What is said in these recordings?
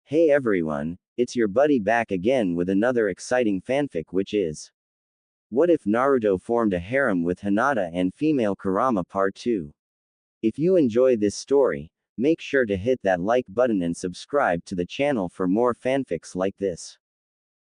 Hey everyone, it's your buddy back again with another exciting fanfic, which is What if Naruto formed a harem with Hinata and female Kurama Part 2? If you enjoy this story, make sure to hit that like button and subscribe to the channel for more fanfics like this.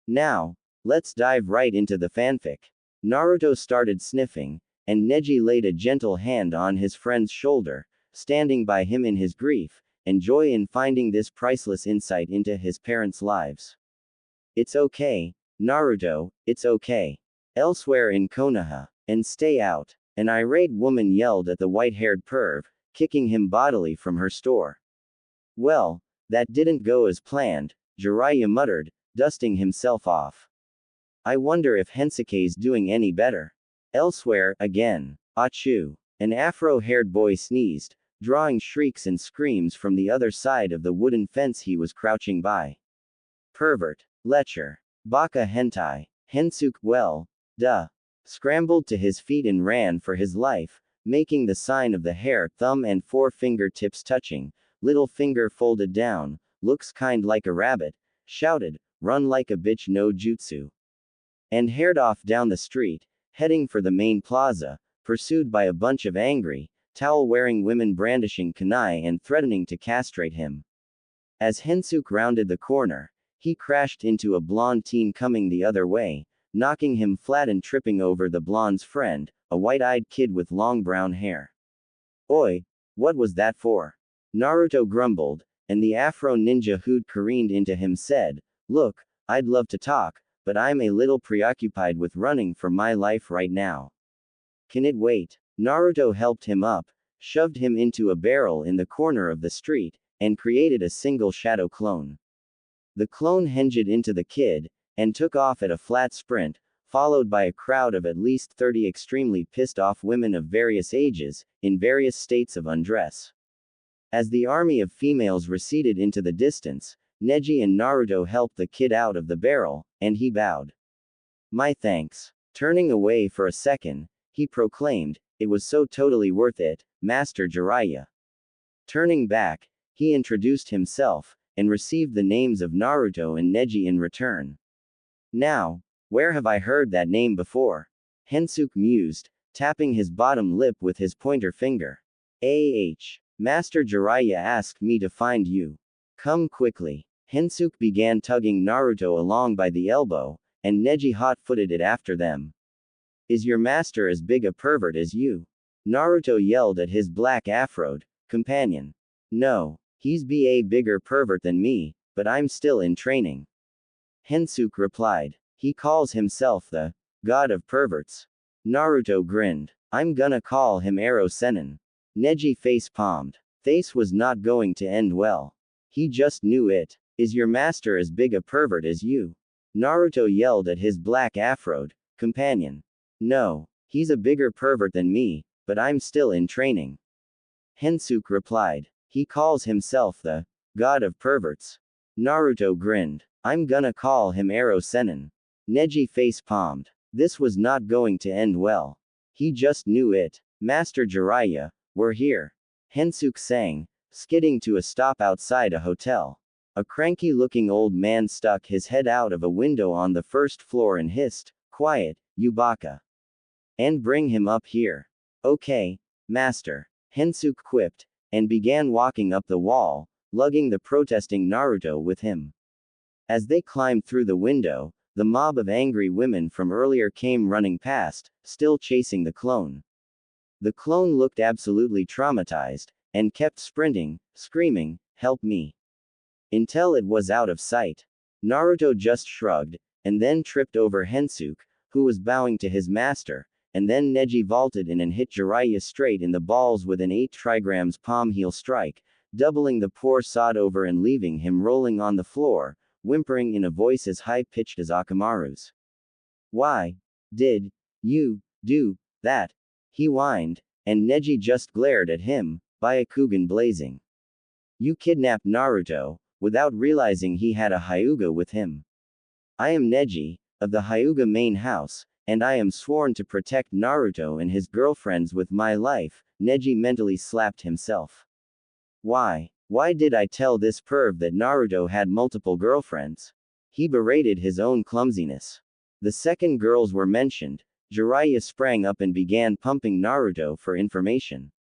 Now, let's dive right into the fanfic. Naruto started sniffing, and Neji laid a gentle hand on his friend's shoulder, standing by him in his grief and joy in finding this priceless insight into his parents' lives. It's okay, Naruto, it's okay. Elsewhere in Konoha, and stay out, an irate woman yelled at the white-haired perv, kicking him bodily from her store. Well, that didn't go as planned, Jiraiya muttered, dusting himself off. I wonder if Hensuke's doing any better. Elsewhere, again, achoo. An afro-haired boy sneezed, drawing shrieks and screams from the other side of the wooden fence he was crouching by. Pervert. Lecher. Baka hentai. Hensuke, well, duh. Scrambled to his feet and ran for his life, making the sign of the hair, thumb and four fingertips touching, little finger folded down, looks kind like a rabbit, shouted, run like a bitch no jutsu. And haired off down the street, heading for the main plaza, pursued by a bunch of angry, towel-wearing women brandishing kunai and threatening to castrate him. As Hensuke rounded the corner, he crashed into a blonde teen coming the other way, knocking him flat and tripping over the blonde's friend, a white-eyed kid with long brown hair. Oi, what was that for? Naruto grumbled, and the afro ninja who'd careened into him said, look, I'd love to talk, but I'm a little preoccupied with running for my life right now. Can it wait? Naruto helped him up, shoved him into a barrel in the corner of the street, and created a single shadow clone. The clone hinged into the kid, and took off at a flat sprint, followed by a crowd of at least 30 extremely pissed off women of various ages, in various states of undress. As the army of females receded into the distance, Neji and Naruto helped the kid out of the barrel, and he bowed. My thanks. Turning away for a second, he proclaimed, it was so totally worth it, Master Jiraiya. Turning back, he introduced himself, and received the names of Naruto and Neji in return. Now, where have I heard that name before? Hensuke mused, tapping his bottom lip with his pointer finger. Master Jiraiya asked me to find you. Come quickly. Hensuke began tugging Naruto along by the elbow, and Neji hot-footed it after them. Is your master as big a pervert as you? Naruto yelled at his black afroed companion. No, he's a bigger pervert than me, but I'm still in training. Hensuke replied. He calls himself the god of perverts. Naruto grinned. I'm gonna call him Ero Sennin. Neji face-palmed. This was not going to end well. He just knew it. Is your master as big a pervert as you? Naruto yelled at his black afroed companion. No, he's a bigger pervert than me, but I'm still in training. Hensuke replied. He calls himself the god of perverts. Naruto grinned. I'm gonna call him Ero Sennin. Neji face-palmed. This was not going to end well. He just knew it. Master Jiraiya, we're here. Hensuke sang, skidding to a stop outside a hotel. A cranky-looking old man stuck his head out of a window on the first floor and hissed, quiet, you baka. And bring him up here. Okay, master. Hensuke quipped, and began walking up the wall, lugging the protesting Naruto with him. As they climbed through the window, the mob of angry women from earlier came running past, still chasing the clone. The clone looked absolutely traumatized, and kept sprinting, screaming, help me. Until it was out of sight. Naruto just shrugged, and then tripped over Hensuke, who was bowing to his master, and then Neji vaulted in and hit Jiraiya straight in the balls with an 8 trigrams palm heel strike, doubling the poor sod over and leaving him rolling on the floor, whimpering in a voice as high-pitched as Akamaru's. Why did you do that? He whined, and Neji just glared at him, Byakugan blazing. You kidnapped Naruto, without realizing he had a Hyuga with him. I am Neji, of the Hyuga main house, and I am sworn to protect Naruto and his girlfriends with my life, Neji mentally slapped himself. Why Why did I tell this perv that Naruto had multiple girlfriends? He berated his own clumsiness. The second girls were mentioned. Jiraiya sprang up and began pumping Naruto for information.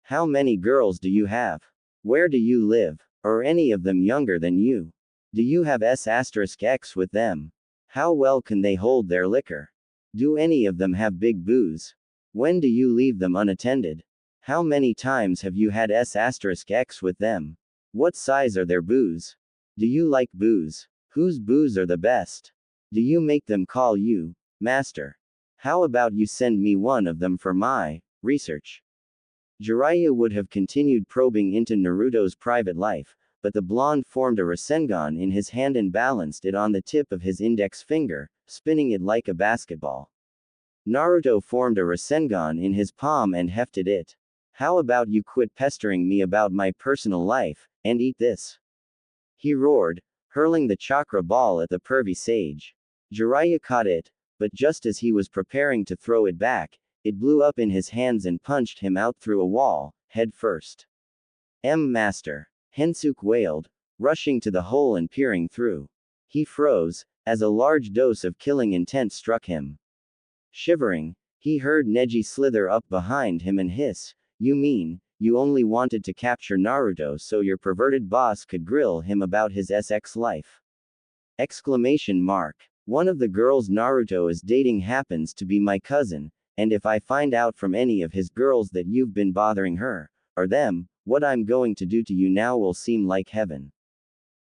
How many girls do you have? Where do you live? Are any of them younger than you? Do you have S*X with them? How well can they hold their liquor? Do any of them have big booze? When do you leave them unattended? How many times have you had S*X with them? What size are their booze? Do you like booze? Whose booze are the best? Do you make them call you master? How about you send me one of them for my research? Jiraiya would have continued probing into Naruto's private life, but the blonde formed a Rasengan in his hand and balanced it on the tip of his index finger, spinning it like a basketball. Naruto formed a Rasengan in his palm and hefted it. How about you quit pestering me about my personal life, and eat this? He roared, hurling the chakra ball at the pervy sage. Jiraiya caught it, but just as he was preparing to throw it back, it blew up in his hands and punched him out through a wall, head first. Master. Hensuke wailed, rushing to the hole and peering through. He froze, as a large dose of killing intent struck him. Shivering, he heard Neji slither up behind him and hiss, "You mean, you only wanted to capture Naruto so your perverted boss could grill him about his SX life?" Exclamation mark. One of the girls Naruto is dating happens to be my cousin, and if I find out from any of his girls that you've been bothering her, or them, what I'm going to do to you now will seem like heaven.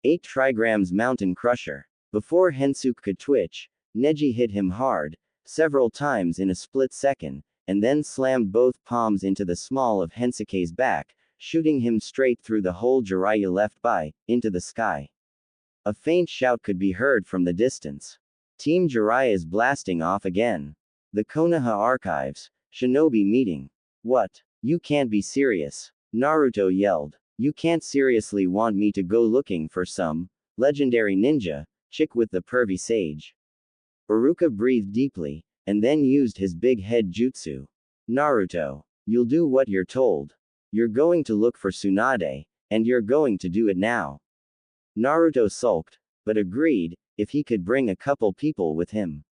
8 trigrams Mountain Crusher. Before Hensuke could twitch, Neji hit him hard, several times in a split second, and then slammed both palms into the small of Hensuke's back, shooting him straight through the hole Jiraiya left by, into the sky. A faint shout could be heard from the distance. Team Jiraiya is blasting off again. The Konoha Archives. Shinobi meeting. What? You can't be serious. Naruto yelled. You can't seriously want me to go looking for some legendary ninja chick with the pervy sage. Iruka breathed deeply, and then used his big head jutsu. Naruto. You'll do what you're told. You're going to look for Tsunade, and you're going to do it now. Naruto sulked, but agreed, if he could bring a couple people with him.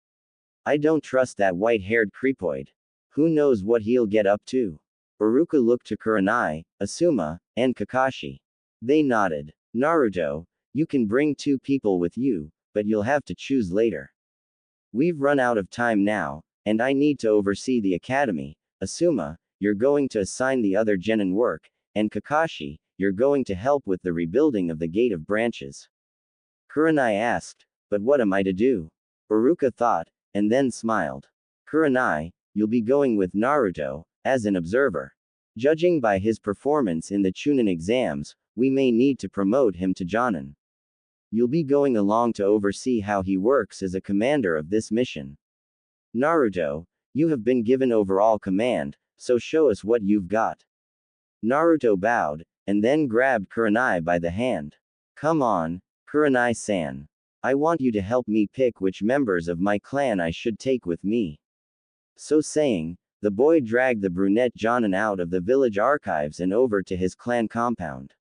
I don't trust that white-haired creepoid. Who knows what he'll get up to? Iruka looked to Kurenai, Asuma, and Kakashi. They nodded. Naruto, you can bring 2 people with you, but you'll have to choose later. We've run out of time now, and I need to oversee the academy. Asuma, you're going to assign the other genin work, and Kakashi, you're going to help with the rebuilding of the Gate of Branches. Kurenai asked, but what am I to do? Iruka thought, and then smiled. Kurenai, you'll be going with Naruto, as an observer. Judging by his performance in the Chunin exams, we may need to promote him to Jonin. You'll be going along to oversee how he works as a commander of this mission. Naruto, you have been given overall command, so show us what you've got. Naruto bowed, and then grabbed Kurenai by the hand. Come on, Kurenai-san. I want you to help me pick which members of my clan I should take with me. So saying, the boy dragged the brunette Jonin out of the village archives and over to his clan compound.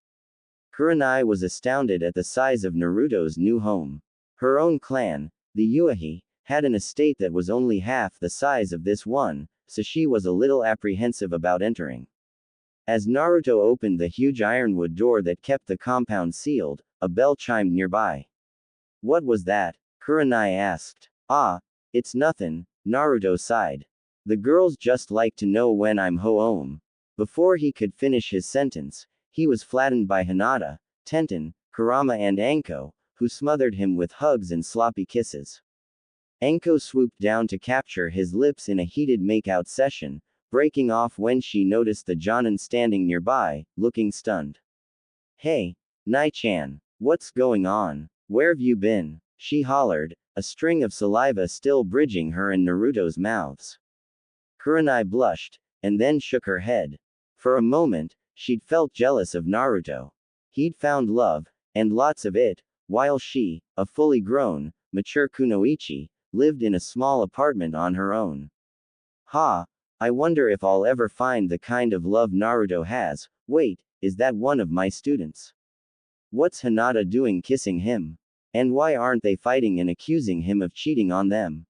Kurenai was astounded at the size of Naruto's new home. Her own clan, the Uehi, had an estate that was only half the size of this one, so she was a little apprehensive about entering. As Naruto opened the huge ironwood door that kept the compound sealed, a bell chimed nearby. What was that? Kurenai asked. Ah, it's nothin', Naruto sighed. The girls just like to know when I'm home. Before he could finish his sentence, he was flattened by Hinata, Tenten, Kurama and Anko, who smothered him with hugs and sloppy kisses. Anko swooped down to capture his lips in a heated makeout session, breaking off when she noticed the Jonin standing nearby, looking stunned. Hey, Nai-chan, what's going on? Where've you been? She hollered, a string of saliva still bridging her and Naruto's mouths. Kurenai blushed, and then shook her head. For a moment, she'd felt jealous of Naruto. He'd found love, and lots of it, while she, a fully grown, mature kunoichi, lived in a small apartment on her own. I wonder if I'll ever find the kind of love Naruto has. Wait, is that one of my students? What's Hinata doing kissing him? And why aren't they fighting and accusing him of cheating on them?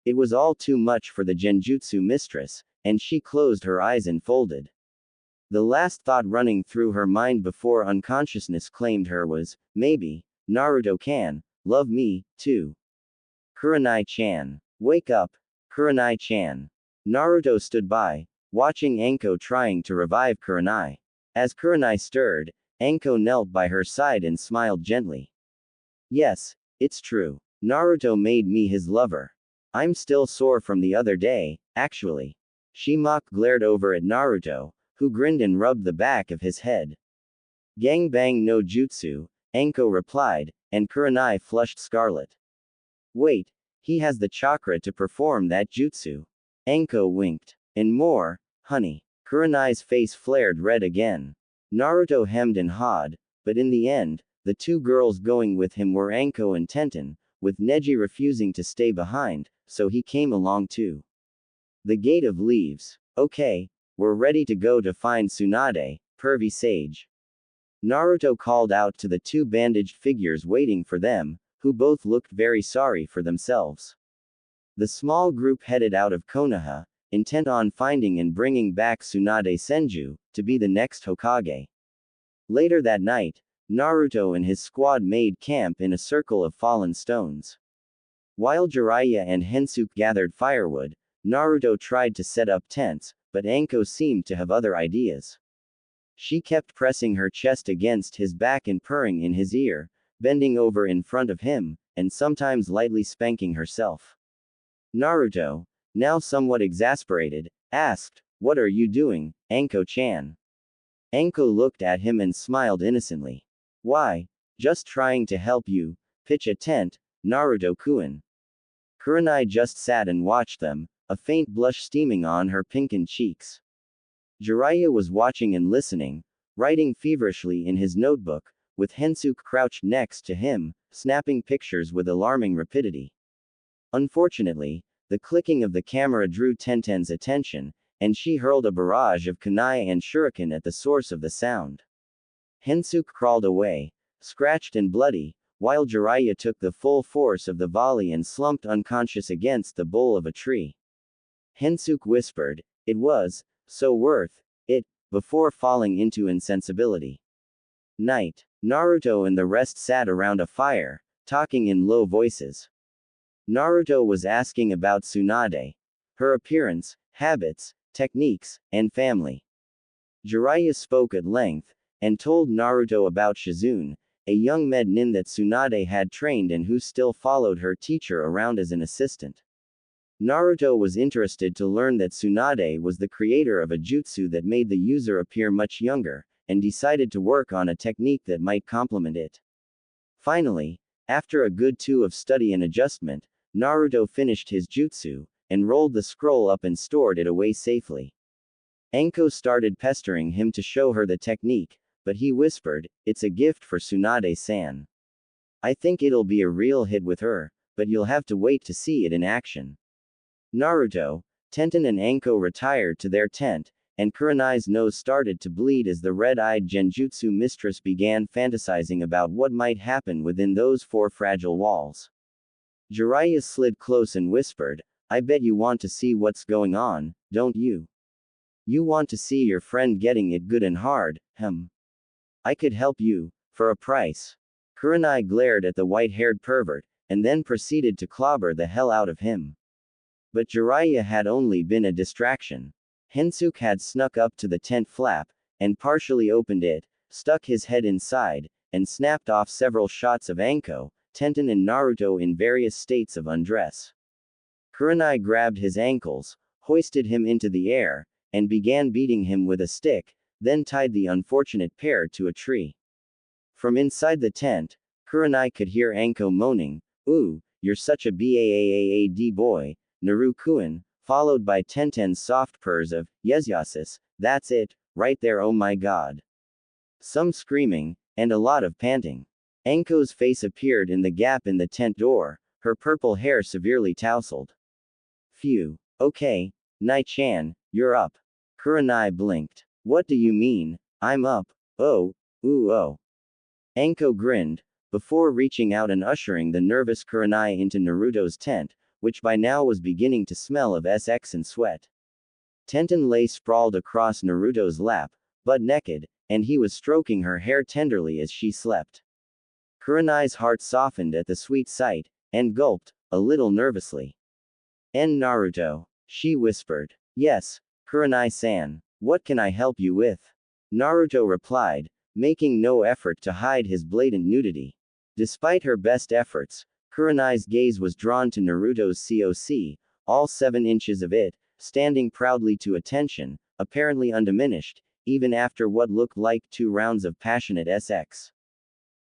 It was all too much for the genjutsu mistress, and she closed her eyes and folded. The last thought running through her mind before unconsciousness claimed her was, maybe, Naruto can love me, too. Kurenai-chan. Wake up, Kurenai-chan. Naruto stood by, watching Anko trying to revive Kurenai. As Kurenai stirred, Anko knelt by her side and smiled gently. Yes, it's true. Naruto made me his lover. I'm still sore from the other day, actually. She glared over at Naruto, who grinned and rubbed the back of his head. Gangbang no jutsu, Anko replied, and Kurenai flushed scarlet. Wait, he has the chakra to perform that jutsu. Anko winked. And more, honey. Kurenai's face flared red again. Naruto hemmed and hawed, but in the end, the two girls going with him were Anko and Tenten, with Neji refusing to stay behind, so he came along too. The gate of leaves. Okay, we're ready to go to find Tsunade, pervy sage. Naruto called out to the two bandaged figures waiting for them, who both looked very sorry for themselves. The small group headed out of Konoha, intent on finding and bringing back Tsunade Senju, to be the next Hokage. Later that night, Naruto and his squad made camp in a circle of fallen stones. While Jiraiya and Hensuke gathered firewood, Naruto tried to set up tents, but Anko seemed to have other ideas. She kept pressing her chest against his back and purring in his ear, bending over in front of him, and sometimes lightly spanking herself. Naruto, now somewhat exasperated, asked, "What are you doing, Anko-chan?" Anko looked at him and smiled innocently. "Why, just trying to help you pitch a tent, Naruto-kun." Kurenai just sat and watched them, a faint blush steaming on her pinkened cheeks. Jiraiya was watching and listening, writing feverishly in his notebook, with Hensuke crouched next to him, snapping pictures with alarming rapidity. Unfortunately, the clicking of the camera drew Tenten's attention, and she hurled a barrage of kunai and shuriken at the source of the sound. Hensuke crawled away, scratched and bloody, while Jiraiya took the full force of the volley and slumped unconscious against the bole of a tree. Hensuke whispered, "It was so worth it," before falling into insensibility. Night. Naruto and the rest sat around a fire, talking in low voices. Naruto was asking about Tsunade, her appearance, habits, techniques, and family. Jiraiya spoke at length, and told Naruto about Shizune, a young nin that Tsunade had trained and who still followed her teacher around as an assistant. Naruto was interested to learn that Tsunade was the creator of a jutsu that made the user appear much younger, and decided to work on a technique that might complement it. Finally, after a good 2 of study and adjustment, Naruto finished his jutsu, and rolled the scroll up and stored it away safely. Anko started pestering him to show her the technique, but he whispered, "It's a gift for Tsunade-san. I think it'll be a real hit with her, but you'll have to wait to see it in action." Naruto, Tenten and Anko retired to their tent, and Kurenai's nose started to bleed as the red-eyed genjutsu mistress began fantasizing about what might happen within those 4 fragile walls. Jiraiya slid close and whispered, "I bet you want to see what's going on, don't you? You want to see your friend getting it good and hard, I could help you, for a price." Kurenai glared at the white-haired pervert, and then proceeded to clobber the hell out of him. But Jiraiya had only been a distraction. Hensuke had snuck up to the tent flap, and partially opened it, stuck his head inside, and snapped off several shots of Anko, Tenten and Naruto in various states of undress. Kurenai grabbed his ankles, hoisted him into the air, and began beating him with a stick, then tied the unfortunate pair to a tree. From inside the tent, Kurenai could hear Anko moaning, "Ooh, you're such a baaad boy, Naru-kun," followed by Tenten's soft purrs of, "Yes, that's it, right there, oh my god." Some screaming, and a lot of panting. Anko's face appeared in the gap in the tent door, her purple hair severely tousled. "Phew. Okay, Nai-chan, you're up." Kurenai blinked. "What do you mean, I'm up? Oh, ooh oh. Anko grinned, before reaching out and ushering the nervous Kurenai into Naruto's tent, which by now was beginning to smell of SX and sweat. Tenten lay sprawled across Naruto's lap, butt naked, and he was stroking her hair tenderly as she slept. Kurenai's heart softened at the sweet sight, and gulped, a little nervously. Naruto, she whispered. Yes, Kurenai-san, what can I help you with? Naruto replied, making no effort to hide his blatant nudity. Despite her best efforts, Kurenai's gaze was drawn to Naruto's COC, all 7 inches of it, standing proudly to attention, apparently undiminished, even after what looked like 2 rounds of passionate SX.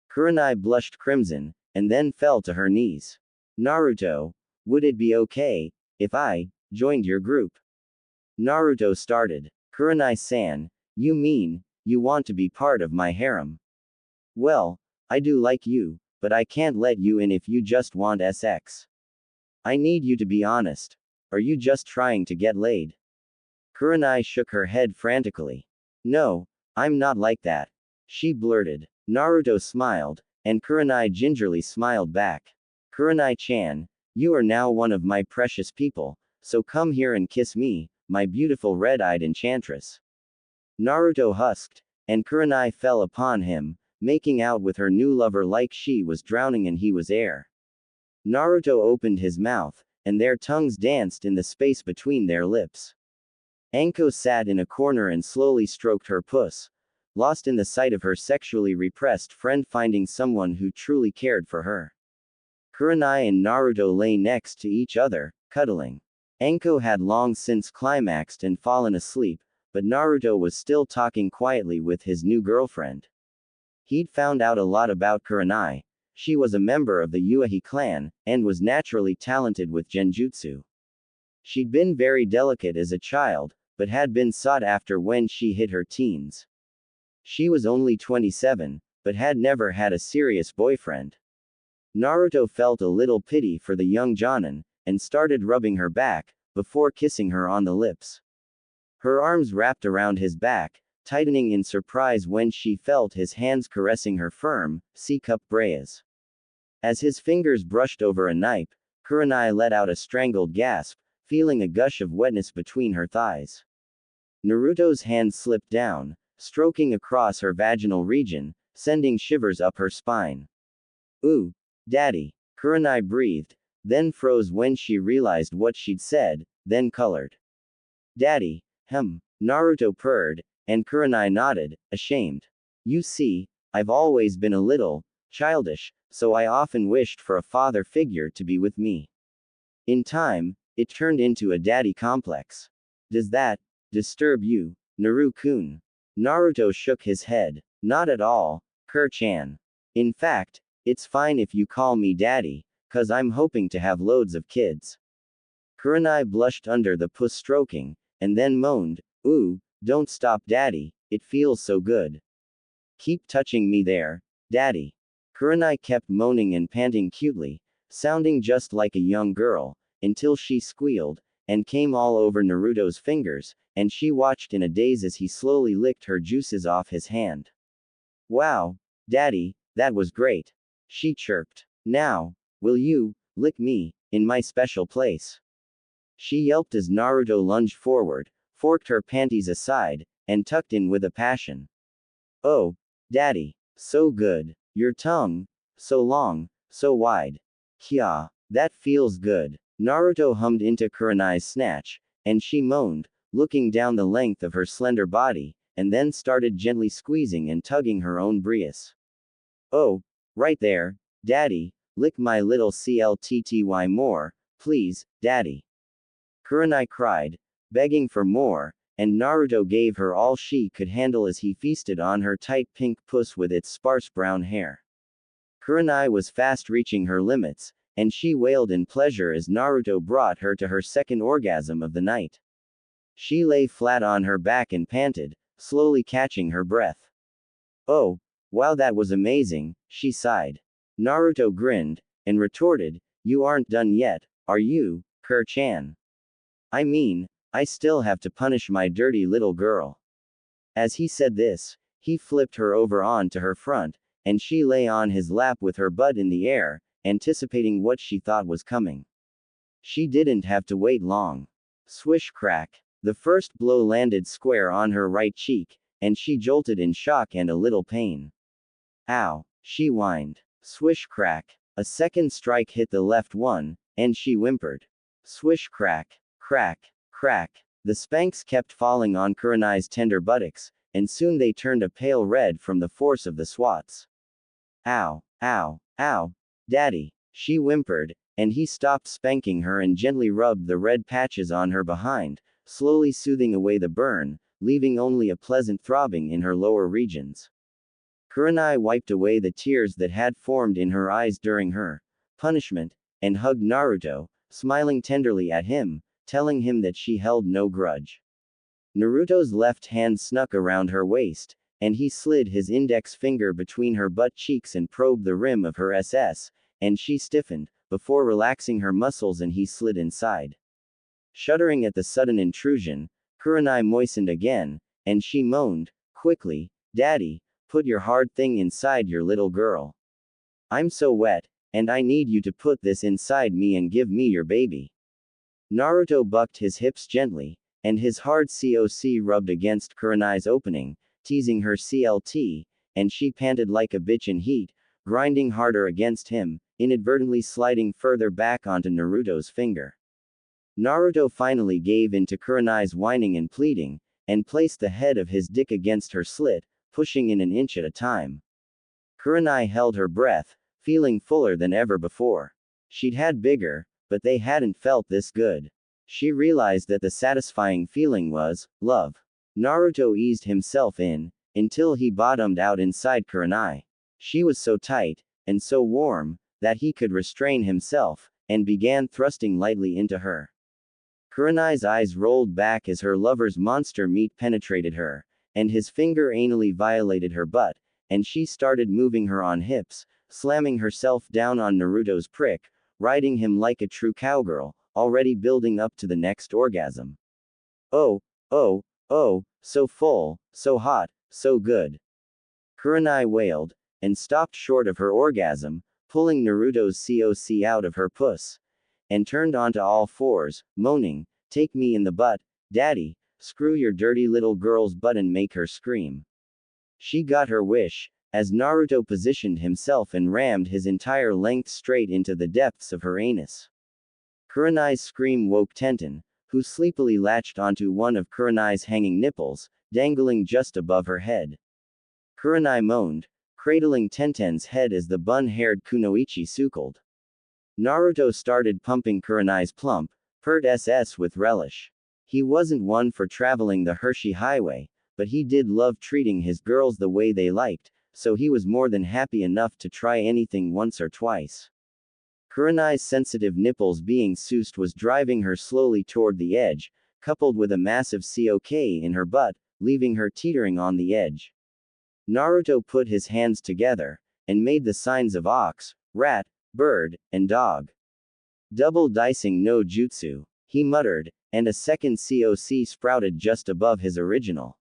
Kurenai blushed crimson, and then fell to her knees. Naruto, would it be okay if I joined your group? Naruto started. Kurenai-san, you mean, you want to be part of my harem? Well, I do like you, but I can't let you in if you just want SX. I need you to be honest. Are you just trying to get laid? Kurenai shook her head frantically. No, I'm not like that. She blurted. Naruto smiled, and Kurenai gingerly smiled back. Kurenai-chan, you are now one of my precious people, so come here and kiss me, my beautiful red-eyed enchantress. Naruto husked, and Kurenai fell upon him, making out with her new lover like she was drowning and he was air. Naruto opened his mouth, and their tongues danced in the space between their lips. Anko sat in a corner and slowly stroked her puss, lost in the sight of her sexually repressed friend finding someone who truly cared for her. Kurenai and Naruto lay next to each other, cuddling. Anko had long since climaxed and fallen asleep, but Naruto was still talking quietly with his new girlfriend. He'd found out a lot about Kurenai. She was a member of the Uehi clan, and was naturally talented with genjutsu. She'd been very delicate as a child, but had been sought after when she hit her teens. She was only 27, but had never had a serious boyfriend. Naruto felt a little pity for the young Jonin, and started rubbing her back, before kissing her on the lips. Her arms wrapped around his back, tightening in surprise when she felt his hands caressing her firm, C-cup bras. As his fingers brushed over a nape, Kurenai let out a strangled gasp, feeling a gush of wetness between her thighs. Naruto's hand slipped down, stroking across her vaginal region, sending shivers up her spine. Ooh, daddy, Kurenai breathed, then froze when she realized what she'd said, then colored. Daddy, Naruto purred, and Kurenai nodded, ashamed. You see, I've always been a little childish, so I often wished for a father figure to be with me. In time, it turned into a daddy complex. Does that disturb you, Naru-kun? Naruto shook his head. Not at all, Kur-chan. In fact, it's fine if you call me daddy, 'cause I'm hoping to have loads of kids. Kurenai blushed under the puss stroking, and then moaned, ooh, don't stop daddy, it feels so good. Keep touching me there, daddy. Kurenai kept moaning and panting cutely, sounding just like a young girl, until she squealed, and came all over Naruto's fingers, and she watched in a daze as he slowly licked her juices off his hand. Wow, daddy, that was great. She chirped. Now, will you lick me in my special place? She yelped as Naruto lunged forward, forked her panties aside, and tucked in with a passion. Oh, daddy, so good. Your tongue, so long, so wide. Kya, that feels good. Naruto hummed into Kurenai's snatch, and she moaned, looking down the length of her slender body, and then started gently squeezing and tugging her own brias. Oh, right there, daddy, lick my little cltty more, please, daddy. Kurenai cried, begging for more, and Naruto gave her all she could handle as he feasted on her tight pink puss with its sparse brown hair. Kurenai was fast reaching her limits, and she wailed in pleasure as Naruto brought her to her second orgasm of the night. She lay flat on her back and panted, slowly catching her breath. Oh, wow, that was amazing, she sighed. Naruto grinned, and retorted, you aren't done yet, are you, Kur-chan? I mean, I still have to punish my dirty little girl. As he said this, He flipped her over onto her front, and she lay on his lap with her butt in the air, anticipating what she thought was coming. She didn't have to wait long. Swish crack. The first blow landed square on her right cheek, and she jolted in shock and a little pain. Ow, she whined. Swish crack. A second strike hit the left one, and she whimpered. Swish crack. Crack. Crack. The spanks kept falling on Kurenai's tender buttocks, and soon they turned a pale red from the force of the swats. Ow, ow, ow, daddy, she whimpered, and he stopped spanking her and gently rubbed the red patches on her behind, slowly soothing away the burn, leaving only a pleasant throbbing in her lower regions. Kurenai wiped away the tears that had formed in her eyes during her punishment, and hugged Naruto, smiling tenderly at him, telling him that she held no grudge. Naruto's left hand snuck around her waist, and he slid his index finger between her butt cheeks and probed the rim of her SS, and she stiffened, before relaxing her muscles and he slid inside. Shuddering at the sudden intrusion, Kurenai moistened again, and she moaned, quickly, Daddy, put your hard thing inside your little girl. I'm so wet, and I need you to put this inside me and give me your baby. Naruto bucked his hips gently, and his hard COC rubbed against Kurenai's opening, teasing her CLT, and she panted like a bitch in heat, grinding harder against him, inadvertently sliding further back onto Naruto's finger. Naruto finally gave in to Kurenai's whining and pleading, and placed the head of his dick against her slit, pushing in an inch at a time. Kurenai held her breath, feeling fuller than ever before. She'd had bigger, but they hadn't felt this good. She realized that the satisfying feeling was love. Naruto eased himself in, until he bottomed out inside Kurenai. She was so tight, and so warm, that he could restrain himself, and began thrusting lightly into her. Kurenai's eyes rolled back as her lover's monster meat penetrated her, and his finger anally violated her butt, and she started moving her on hips, slamming herself down on Naruto's prick, riding him like a true cowgirl, already building up to the next orgasm. Oh, oh, oh, so full, so hot, so good. Kurenai wailed, and stopped short of her orgasm, pulling Naruto's COC out of her puss, and turned onto all fours, moaning, take me in the butt, daddy, screw your dirty little girl's butt and make her scream. She got her wish, as Naruto positioned himself and rammed his entire length straight into the depths of her anus. Kurenai's scream woke Tenten, who sleepily latched onto one of Kurenai's hanging nipples, dangling just above her head. Kurenai moaned, cradling Tenten's head as the bun-haired Kunoichi suckled. Naruto started pumping Kurenai's plump, pert SS with relish. He wasn't one for traveling the Hershey Highway, but he did love treating his girls the way they liked, so he was more than happy enough to try anything once or twice. Kurenai's sensitive nipples being soused was driving her slowly toward the edge, coupled with a massive COK in her butt, leaving her teetering on the edge. Naruto put his hands together, and made the signs of ox, rat, bird, and dog. Double dicing no jutsu, he muttered, and a second COC sprouted just above his original.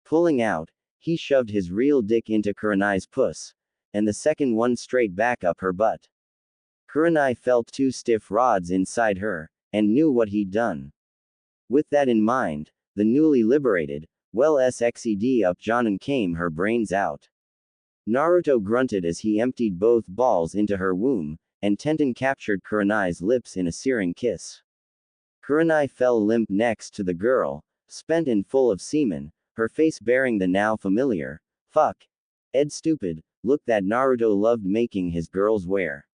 Pulling out, he shoved his real dick into Kurenai's puss, and the second one straight back up her butt. Kurenai felt two stiff rods inside her, and knew what he'd done. With that in mind, the newly liberated, well-sexed up Jonin came her brains out. Naruto grunted as he emptied both balls into her womb, and Tenten captured Kurenai's lips in a searing kiss. Kurenai fell limp next to the girl, spent and full of semen, her face bearing the now familiar, fuck, Ed stupid, look that Naruto loved making his girls wear.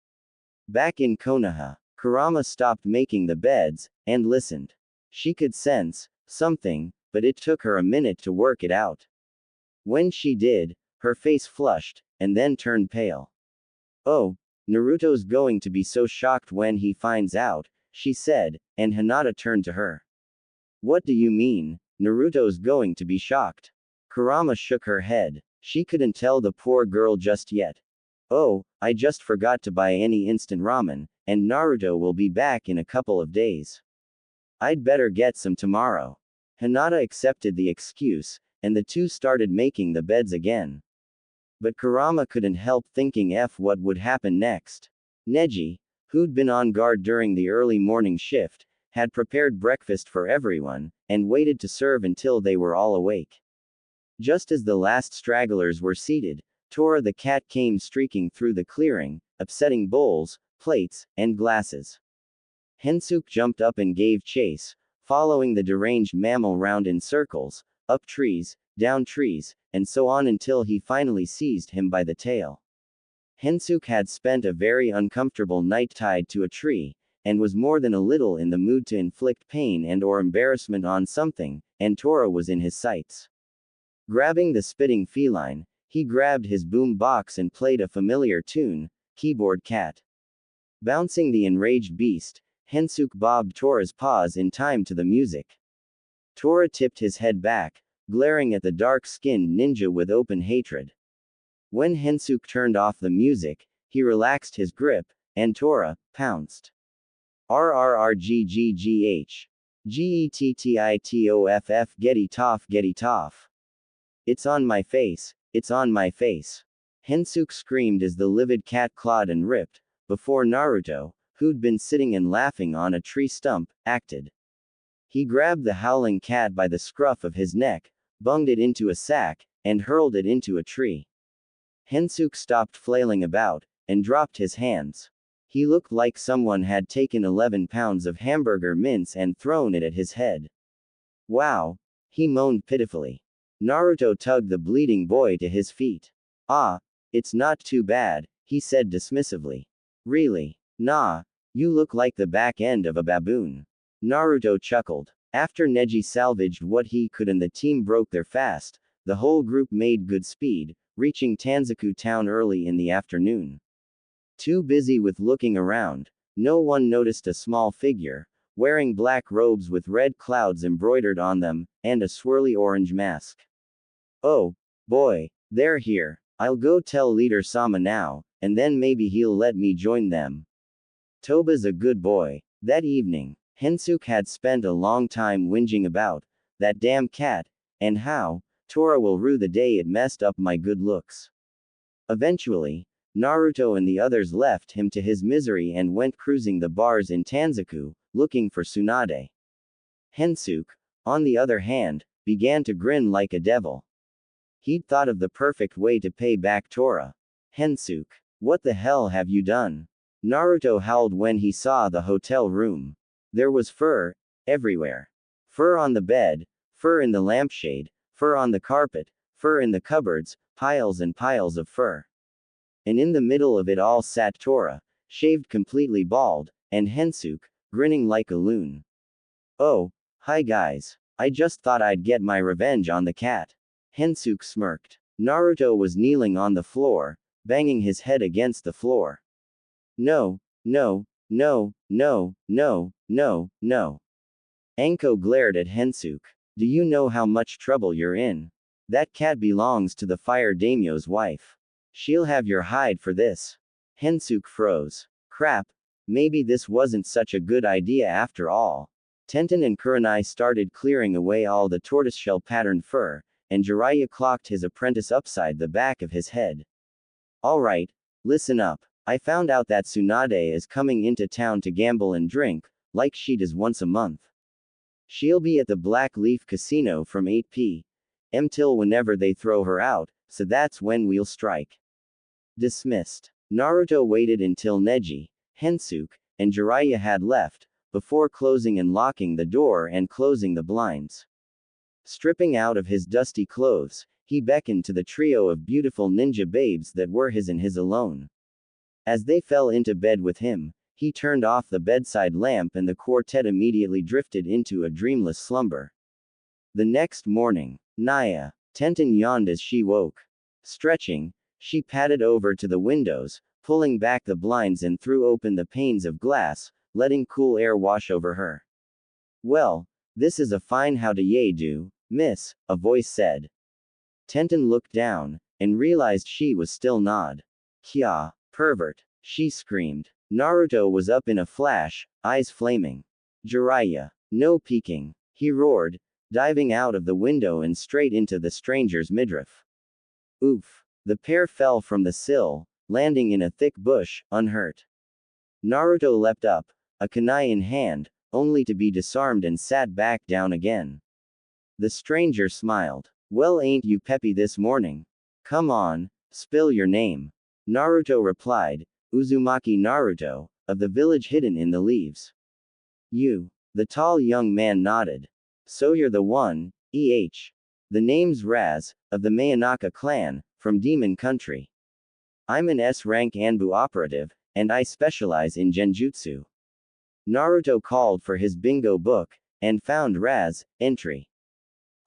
Back in Konoha, Kurama stopped making the beds, and listened. She could sense something, but it took her a minute to work it out. When she did, her face flushed, and then turned pale. Oh, Naruto's going to be so shocked when he finds out, she said, and Hinata turned to her. What do you mean, Naruto's going to be shocked? Kurama shook her head. She couldn't tell the poor girl just yet. Oh, I just forgot to buy any instant ramen, and Naruto will be back in a couple of days. I'd better get some tomorrow. Hinata accepted the excuse, and the two started making the beds again. But Kurama couldn't help thinking what would happen next. Neji, who'd been on guard during the early morning shift, had prepared breakfast for everyone, and waited to serve until they were all awake. Just as the last stragglers were seated, Tora the cat came streaking through the clearing, upsetting bowls, plates, and glasses. Hensuke jumped up and gave chase, following the deranged mammal round in circles, up trees, down trees, and so on until he finally seized him by the tail. Hensuke had spent a very uncomfortable night tied to a tree, and was more than a little in the mood to inflict pain and/or embarrassment on something, and Tora was in his sights. Grabbing the spitting feline, he grabbed his boom box and played a familiar tune, Keyboard Cat. Bouncing the enraged beast, Hensuke bobbed Tora's paws in time to the music. Tora tipped his head back, glaring at the dark-skinned ninja with open hatred. When Hensuke turned off the music, he relaxed his grip, and Tora pounced. RRRGGGH. GETTITOFF Getty toff. It's on my face, it's on my face. Hensuke screamed as the livid cat clawed and ripped, before Naruto, who'd been sitting and laughing on a tree stump, acted. He grabbed the howling cat by the scruff of his neck, bunged it into a sack, and hurled it into a tree. Hensuke stopped flailing about, and dropped his hands. He looked like someone had taken 11 pounds of hamburger mince and thrown it at his head. Wow! He moaned pitifully. Naruto tugged the bleeding boy to his feet. Ah, it's not too bad, he said dismissively. Really? Nah, you look like the back end of a baboon. Naruto chuckled. After Neji salvaged what he could and the team broke their fast, the whole group made good speed, reaching Tanzaku town early in the afternoon. Too busy with looking around, no one noticed a small figure, wearing black robes with red clouds embroidered on them, and a swirly orange mask. Oh, boy, they're here. I'll go tell Leader Sama now, and then maybe he'll let me join them. Toba's a good boy. That evening, Hensuke had spent a long time whinging about that damn cat, and how Tora will rue the day it messed up my good looks. Eventually, Naruto and the others left him to his misery and went cruising the bars in Tanzaku, looking for Tsunade. Hensuke, on the other hand, began to grin like a devil. He'd thought of the perfect way to pay back Tora. Hensuke, what the hell have you done? Naruto howled when he saw the hotel room. There was fur everywhere. Fur on the bed, fur in the lampshade, fur on the carpet, fur in the cupboards, piles and piles of fur. And in the middle of it all sat Tora, shaved completely bald, and Hensuke, grinning like a loon. Oh, hi guys. I just thought I'd get my revenge on the cat. Hensuke smirked. Naruto was kneeling on the floor, banging his head against the floor. No, no, no, no, no, no, no. Anko glared at Hensuke. Do you know how much trouble you're in? That cat belongs to the fire daimyo's wife. She'll have your hide for this. Hensuke froze. Crap. Maybe this wasn't such a good idea after all. Tenten and Kurenai started clearing away all the tortoiseshell patterned fur, and Jiraiya clocked his apprentice upside the back of his head. Alright, listen up. I found out that Tsunade is coming into town to gamble and drink, like she does once a month. She'll be at the Black Leaf Casino from 8 p.m. till whenever they throw her out, so that's when we'll strike. Dismissed. Naruto waited until Neji, Hensuke, and Jiraiya had left, before closing and locking the door and closing the blinds. Stripping out of his dusty clothes, he beckoned to the trio of beautiful ninja babes that were his and his alone. As they fell into bed with him, he turned off the bedside lamp and the quartet immediately drifted into a dreamless slumber. The next morning, Naya, Tenten yawned as she woke. Stretching, she padded over to the windows, pulling back the blinds and threw open the panes of glass, letting cool air wash over her. Well, this is a fine how do ye do, miss, a voice said. Tenten looked down, and realized she was still Nod. Kya, pervert, she screamed. Naruto was up in a flash, eyes flaming. Jiraiya, no peeking, he roared, diving out of the window and straight into the stranger's midriff. Oof! The pair fell from the sill, landing in a thick bush, unhurt. Naruto leapt up, a kunai in hand, only to be disarmed and sat back down again. The stranger smiled. Well, ain't you peppy this morning? Come on, spill your name. Naruto replied, Uzumaki Naruto, of the village hidden in the leaves. You. The tall young man nodded. So you're the one, The name's Raz, of the Mayanaka clan, from Demon Country. I'm an S-rank Anbu operative, and I specialize in genjutsu. Naruto called for his bingo book, and found Raz, entry.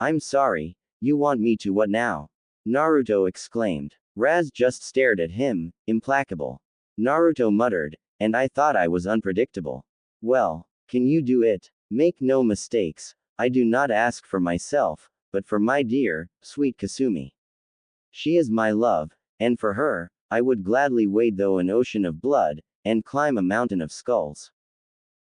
I'm sorry, you want me to what now? Naruto exclaimed. Raz just stared at him, implacable. Naruto muttered, and I thought I was unpredictable. Well, can you do it? Make no mistakes, I do not ask for myself, but for my dear, sweet Kasumi. She is my love, and for her, I would gladly wade through an ocean of blood, and climb a mountain of skulls.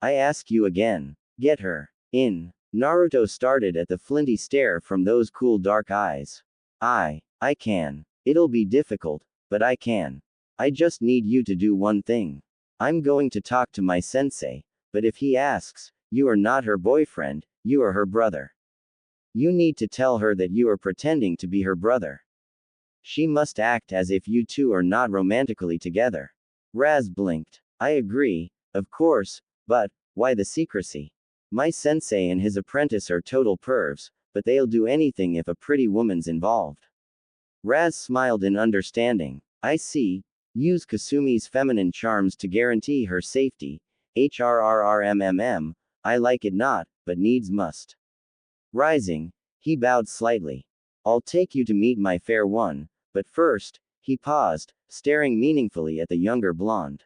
I ask you again, get her in. Naruto started at the flinty stare from those cool dark eyes. I can. It'll be difficult, but I can. I just need you to do one thing. I'm going to talk to my sensei, but if he asks, you are not her boyfriend, you are her brother. You need to tell her that you are pretending to be her brother. She must act as if you two are not romantically together. Raz blinked. I agree, of course, but why the secrecy? My sensei and his apprentice are total pervs, but they'll do anything if a pretty woman's involved. Raz smiled in understanding. I see. Use Kasumi's feminine charms to guarantee her safety. HRRRMMM. I like it not, but needs must. Rising, he bowed slightly. I'll take you to meet my fair one, but first, he paused, staring meaningfully at the younger blonde.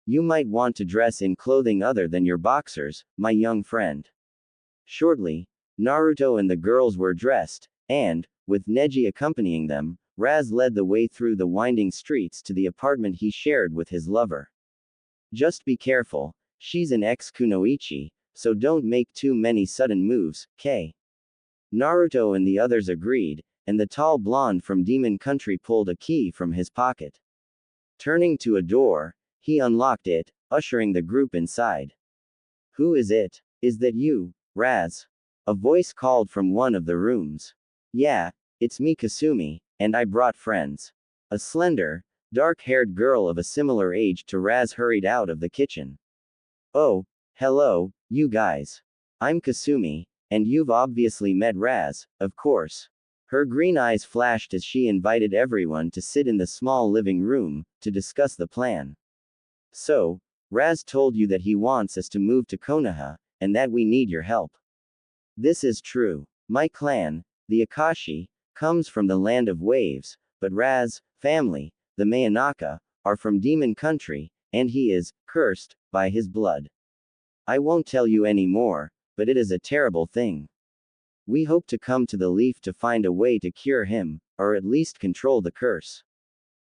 You might want to dress in clothing other than your boxers, my young friend. Shortly, Naruto and the girls were dressed, and, with Neji accompanying them, Raz led the way through the winding streets to the apartment he shared with his lover. Just be careful, she's an ex-kunoichi, so don't make too many sudden moves, K. Naruto and the others agreed, and the tall blonde from Demon Country pulled a key from his pocket. Turning to a door, he unlocked it, ushering the group inside. Who is it? Is that you, Raz? A voice called from one of the rooms. Yeah, it's me Kasumi, and I brought friends. A slender, dark-haired girl of a similar age to Raz hurried out of the kitchen. Oh, hello, you guys. I'm Kasumi, and you've obviously met Raz, of course. Her green eyes flashed as she invited everyone to sit in the small living room, to discuss the plan. So, Raz told you that he wants us to move to Konoha, and that we need your help. This is true. My clan, the Akashi, comes from the land of waves, but Raz, family, the Mayanaka, are from Demon Country, and he is cursed by his blood. I won't tell you any more, but it is a terrible thing. We hope to come to the leaf to find a way to cure him, or at least control the curse.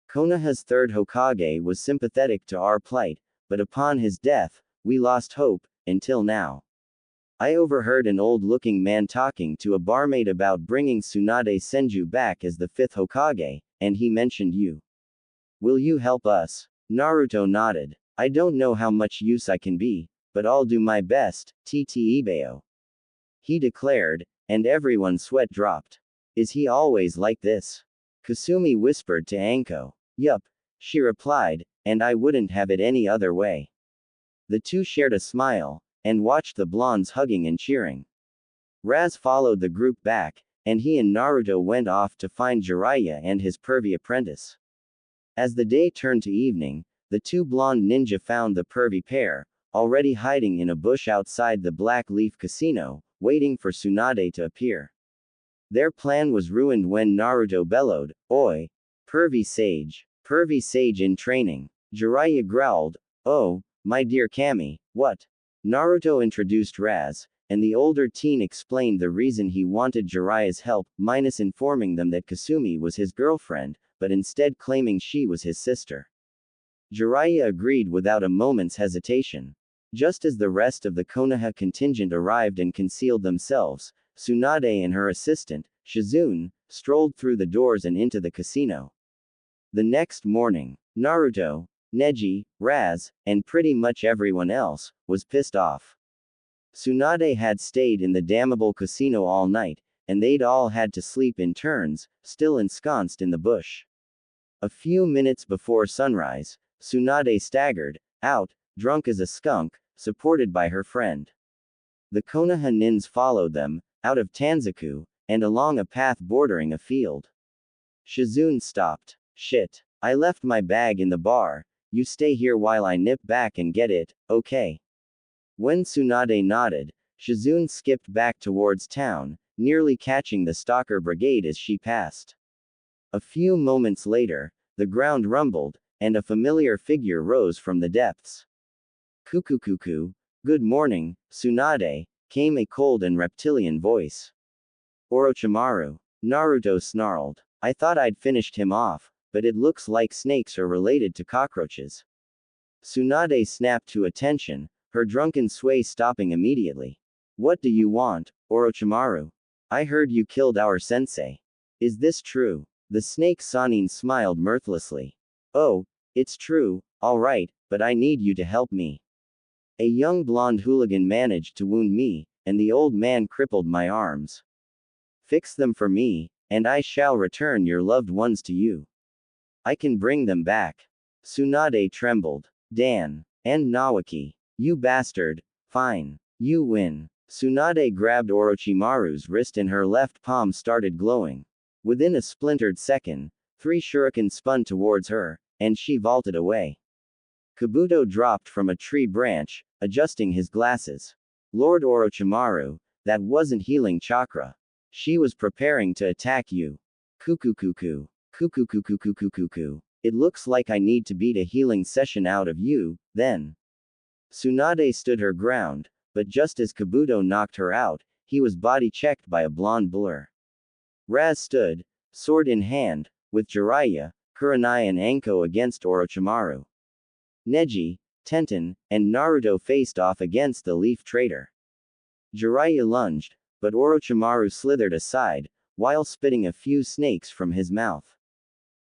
Konoha's third Hokage was sympathetic to our plight, but upon his death, we lost hope, until now. I overheard an old-looking man talking to a barmaid about bringing Tsunade Senju back as the fifth Hokage, and he mentioned you. Will you help us? Naruto nodded. I don't know how much use I can be, but I'll do my best, Ibeo. He declared, and everyone's sweat dropped. Is he always like this? Kasumi whispered to Anko. Yup, she replied, and I wouldn't have it any other way. The two shared a smile, and watched the blondes hugging and cheering. Raz followed the group back, and he and Naruto went off to find Jiraiya and his pervy apprentice. As the day turned to evening, the two blonde ninja found the pervy pair, already hiding in a bush outside the Black Leaf Casino, waiting for Tsunade to appear. Their plan was ruined when Naruto bellowed, Oi! Pervy sage in training. Jiraiya growled, Oh, my dear Kami, what? Naruto introduced Raz, and the older teen explained the reason he wanted Jiraiya's help, minus informing them that Kasumi was his girlfriend, but instead claiming she was his sister. Jiraiya agreed without a moment's hesitation. Just as the rest of the Konoha contingent arrived and concealed themselves, Tsunade and her assistant, Shizune, strolled through the doors and into the casino. The next morning, Naruto, Neji, Raz, and pretty much everyone else, was pissed off. Tsunade had stayed in the damnable casino all night, and they'd all had to sleep in turns, still ensconced in the bush. A few minutes before sunrise, Tsunade staggered out, drunk as a skunk, supported by her friend. The Konoha nins followed them, out of Tanzaku, and along a path bordering a field. Shizune stopped. Shit. I left my bag in the bar, you stay here while I nip back and get it, okay? When Tsunade nodded, Shizune skipped back towards town, nearly catching the stalker brigade as she passed. A few moments later, the ground rumbled, and a familiar figure rose from the depths. Kukukuku, good morning, Tsunade, came a cold and reptilian voice. Orochimaru. Naruto snarled. I thought I'd finished him off, but it looks like snakes are related to cockroaches. Tsunade snapped to attention, her drunken sway stopping immediately. What do you want, Orochimaru? I heard you killed our sensei. Is this true? The snake Sanin smiled mirthlessly. Oh, it's true, alright, but I need you to help me. A young blonde hooligan managed to wound me, and the old man crippled my arms. Fix them for me, and I shall return your loved ones to you. I can bring them back. Tsunade trembled. Dan. And Nawaki. You bastard. Fine. You win. Tsunade grabbed Orochimaru's wrist and her left palm started glowing. Within a splintered second, 3 shurikens spun towards her, and she vaulted away. Kabuto dropped from a tree branch, adjusting his glasses. Lord Orochimaru, that wasn't healing chakra. She was preparing to attack you. Kukukuku. Kukukukukukukuku. It looks like I need to beat a healing session out of you, then. Tsunade stood her ground, but just as Kabuto knocked her out, he was body checked by a blonde blur. Raz stood, sword in hand, with Jiraiya, Kurenai and Anko against Orochimaru. Neji, Tenten, and Naruto faced off against the Leaf Trader. Jiraiya lunged, but Orochimaru slithered aside, while spitting a few snakes from his mouth.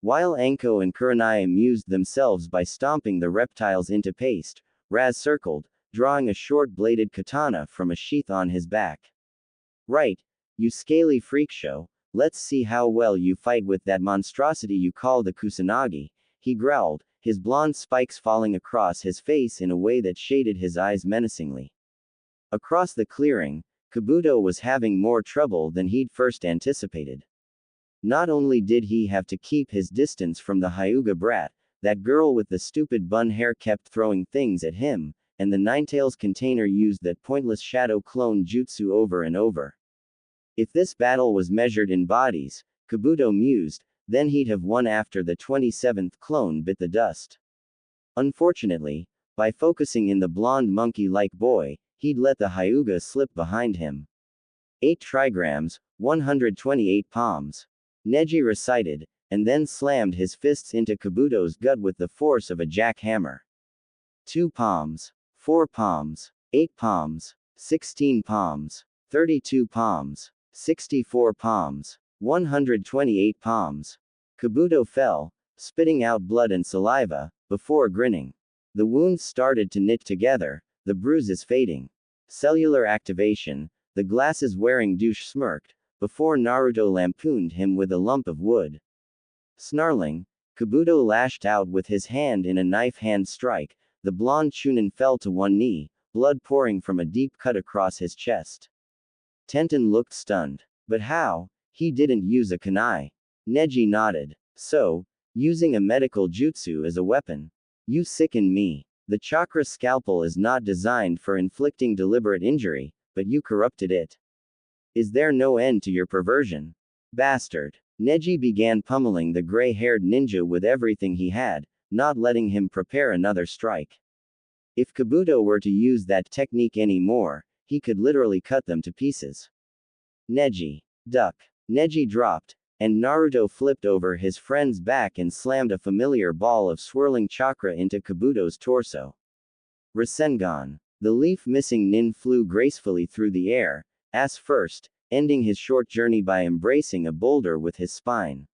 While Anko and Kurenai amused themselves by stomping the reptiles into paste, Raz circled, drawing a short-bladed katana from a sheath on his back. Right, you scaly freak show, let's see how well you fight with that monstrosity you call the Kusanagi, he growled, his blonde spikes falling across his face in a way that shaded his eyes menacingly. Across the clearing, Kabuto was having more trouble than he'd first anticipated. Not only did he have to keep his distance from the Hyuga brat, that girl with the stupid bun hair kept throwing things at him, and the Ninetales container used that pointless shadow clone jutsu over and over. If this battle was measured in bodies, Kabuto mused, then he'd have won after the 27th clone bit the dust. Unfortunately, by focusing in the blonde monkey-like boy, he'd let the Hyuga slip behind him. 8 trigrams, 128 palms. Neji recited, and then slammed his fists into Kabuto's gut with the force of a jackhammer. 2 palms. 4 palms. 8 palms. 16 palms. 32 palms. 64 palms. 128 palms. Kabuto fell, spitting out blood and saliva, before grinning. The wounds started to knit together, the bruises fading. Cellular activation, the glasses-wearing douche smirked, before Naruto lampooned him with a lump of wood. Snarling, Kabuto lashed out with his hand in a knife hand strike, the blonde Chunin fell to one knee, blood pouring from a deep cut across his chest. Tenten looked stunned. But how? He didn't use a kunai. Neji nodded. So, using a medical jutsu as a weapon. You sicken me. The chakra scalpel is not designed for inflicting deliberate injury, but you corrupted it. Is there no end to your perversion? Bastard. Neji began pummeling the gray-haired ninja with everything he had, not letting him prepare another strike. If Kabuto were to use that technique anymore, he could literally cut them to pieces. Neji. Duck. Neji dropped, and Naruto flipped over his friend's back and slammed a familiar ball of swirling chakra into Kabuto's torso. Rasengan. The leaf-missing nin flew gracefully through the air, ass first, ending his short journey by embracing a boulder with his spine.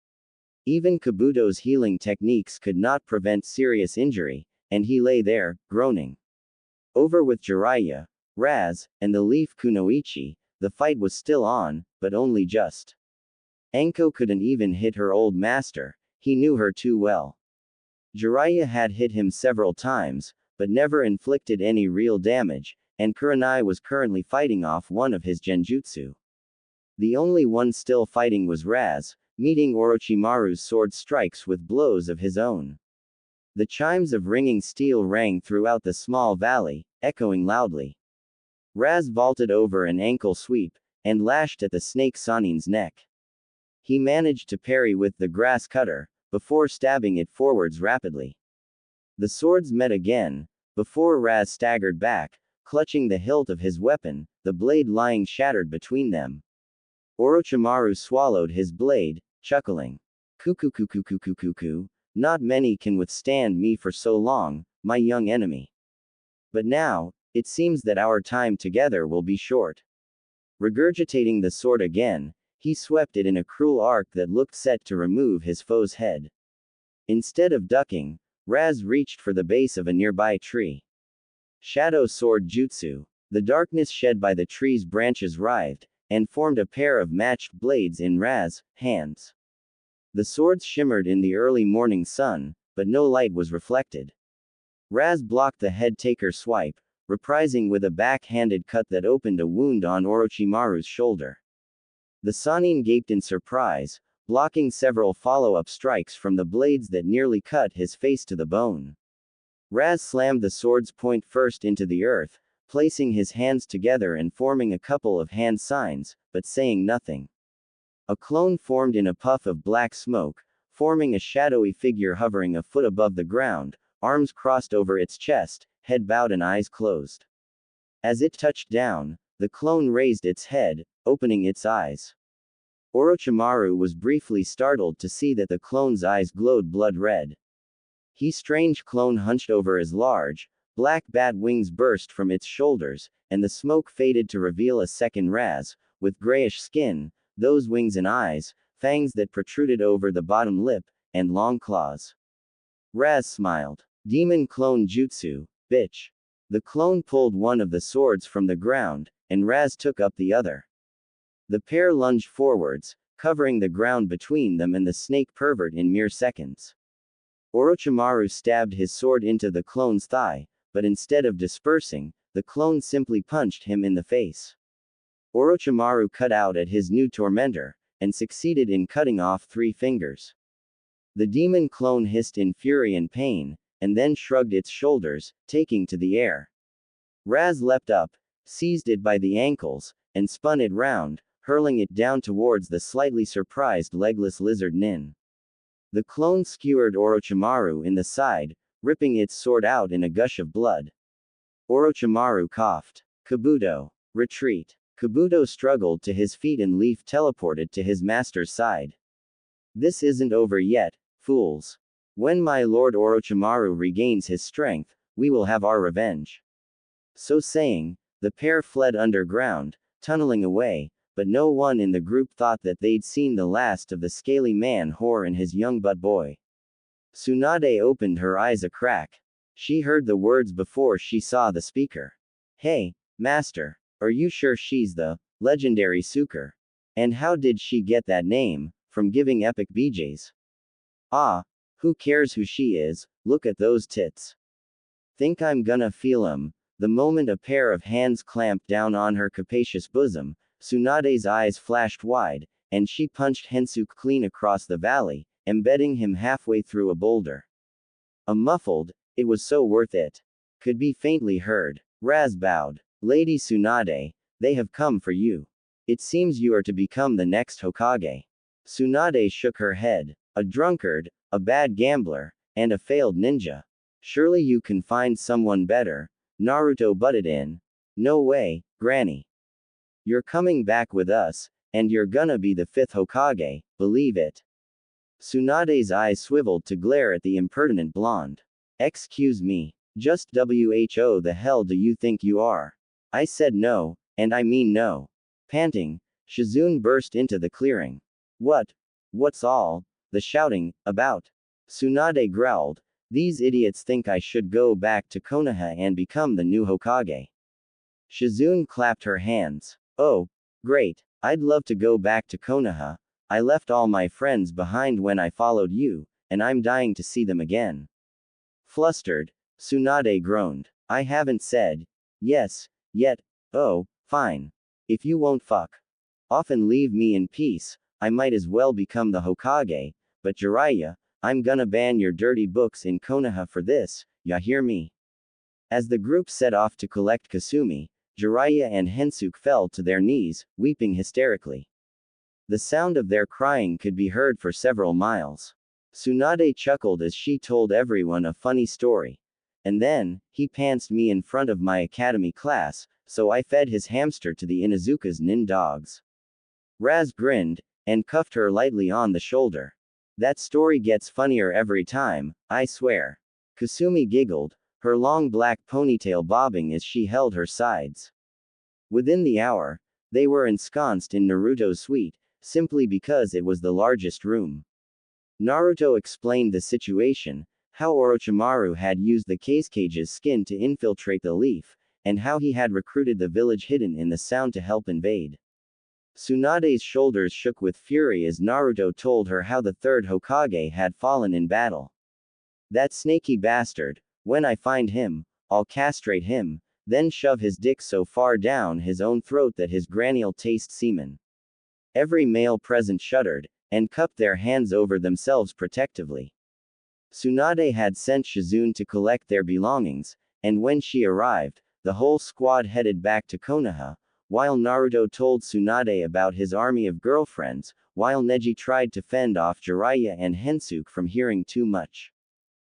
Even Kabuto's healing techniques could not prevent serious injury, and he lay there, groaning. Over with Jiraiya, Raz, and the Leaf Kunoichi, the fight was still on, but only just. Anko couldn't even hit her old master, he knew her too well. Jiraiya had hit him several times, but never inflicted any real damage, and Kurenai was currently fighting off one of his genjutsu. The only one still fighting was Raz, meeting Orochimaru's sword strikes with blows of his own. The chimes of ringing steel rang throughout the small valley, echoing loudly. Raz vaulted over an ankle sweep, and lashed at the snake Sanin's neck. He managed to parry with the grass cutter, before stabbing it forwards rapidly. The swords met again, before Raz staggered back, clutching the hilt of his weapon, the blade lying shattered between them. Orochimaru swallowed his blade, chuckling. Cuckoo, not many can withstand me for so long, my young enemy. But now, it seems that our time together will be short. Regurgitating the sword again, he swept it in a cruel arc that looked set to remove his foe's head. Instead of ducking, Raz reached for the base of a nearby tree. Shadow Sword Jutsu. The darkness shed by the tree's branches writhed, and formed a pair of matched blades in Raz's hands. The swords shimmered in the early morning sun, but no light was reflected. Raz blocked the head-taker's swipe, reprising with a back-handed cut that opened a wound on Orochimaru's shoulder. The Sannin gaped in surprise, blocking several follow-up strikes from the blades that nearly cut his face to the bone. Raz slammed the sword's point first into the earth, placing his hands together and forming a couple of hand signs, but saying nothing. A clone formed in a puff of black smoke, forming a shadowy figure hovering a foot above the ground, arms crossed over its chest, head bowed and eyes closed. As it touched down, the clone raised its head, opening its eyes. Orochimaru was briefly startled to see that the clone's eyes glowed blood red. His strange clone hunched over as large, black bat wings burst from its shoulders, and the smoke faded to reveal a second Raz, with grayish skin, those wings and eyes, fangs that protruded over the bottom lip, and long claws. Raz smiled. Demon Clone Jutsu, bitch. The clone pulled one of the swords from the ground, and Raz took up the other. The pair lunged forwards, covering the ground between them and the snake pervert in mere seconds. Orochimaru stabbed his sword into the clone's thigh, but instead of dispersing, the clone simply punched him in the face. Orochimaru cut out at his new tormentor, and succeeded in cutting off 3 fingers. The demon clone hissed in fury and pain, and then shrugged its shoulders, taking to the air. Raz leapt up, seized it by the ankles, and spun it round, hurling it down towards the slightly surprised legless lizard Nin. The clone skewered Orochimaru in the side, ripping its sword out in a gush of blood. Orochimaru coughed. Kabuto. Retreat. Kabuto struggled to his feet and Leaf teleported to his master's side. This isn't over yet, fools. When my lord Orochimaru regains his strength, we will have our revenge. So saying, the pair fled underground, tunneling away, but no one in the group thought that they'd seen the last of the scaly man whore and his young butt boy. Tsunade opened her eyes a crack. She heard the words before she saw the speaker. Hey, master, are you sure she's the legendary Suker? And how did she get that name? From giving epic BJs. Ah, who cares who she is, look at those tits. Think I'm gonna feel 'em. The moment a pair of hands clamped down on her capacious bosom, Tsunade's eyes flashed wide, and she punched Hensuke clean across the valley, embedding him halfway through a boulder. A muffled, "It was so worth it," could be faintly heard. Raz bowed. Lady Tsunade, they have come for you. It seems you are to become the next Hokage. Tsunade shook her head. A drunkard, a bad gambler, and a failed ninja. Surely you can find someone better. Naruto butted in. No way, Granny. You're coming back with us, and you're gonna be the 5th Hokage, believe it. Tsunade's eyes swiveled to glare at the impertinent blonde. Excuse me. Just who the hell do you think you are? I said no, and I mean no. Panting, Shizune burst into the clearing. What? What's all the shouting about? Tsunade growled. These idiots think I should go back to Konoha and become the new Hokage. Shizune clapped her hands. Oh, great. I'd love to go back to Konoha. I left all my friends behind when I followed you, and I'm dying to see them again. Flustered, Tsunade groaned. I haven't said yes yet. Oh, fine. If you won't fuck off and leave me in peace, I might as well become the Hokage, but Jiraiya, I'm gonna ban your dirty books in Konoha for this, ya hear me? As the group set off to collect Kasumi, Jiraiya and Hensuke fell to their knees, weeping hysterically. The sound of their crying could be heard for several miles. Tsunade chuckled as she told everyone a funny story. And then, he pantsed me in front of my academy class, so I fed his hamster to the Inuzuka's nin dogs. Raz grinned, and cuffed her lightly on the shoulder. That story gets funnier every time, I swear. Kasumi giggled, her long black ponytail bobbing as she held her sides. Within the hour, they were ensconced in Naruto's suite, simply because it was the largest room. Naruto explained the situation, how Orochimaru had used the Casecage's skin to infiltrate the leaf, and how he had recruited the village hidden in the sound to help invade. Tsunade's shoulders shook with fury as Naruto told her how the third Hokage had fallen in battle. That snaky bastard, when I find him, I'll castrate him, then shove his dick so far down his own throat that his granny'll taste semen. Every male present shuddered, and cupped their hands over themselves protectively. Tsunade had sent Shizune to collect their belongings, and when she arrived, the whole squad headed back to Konoha, while Naruto told Tsunade about his army of girlfriends, while Neji tried to fend off Jiraiya and Hensuke from hearing too much.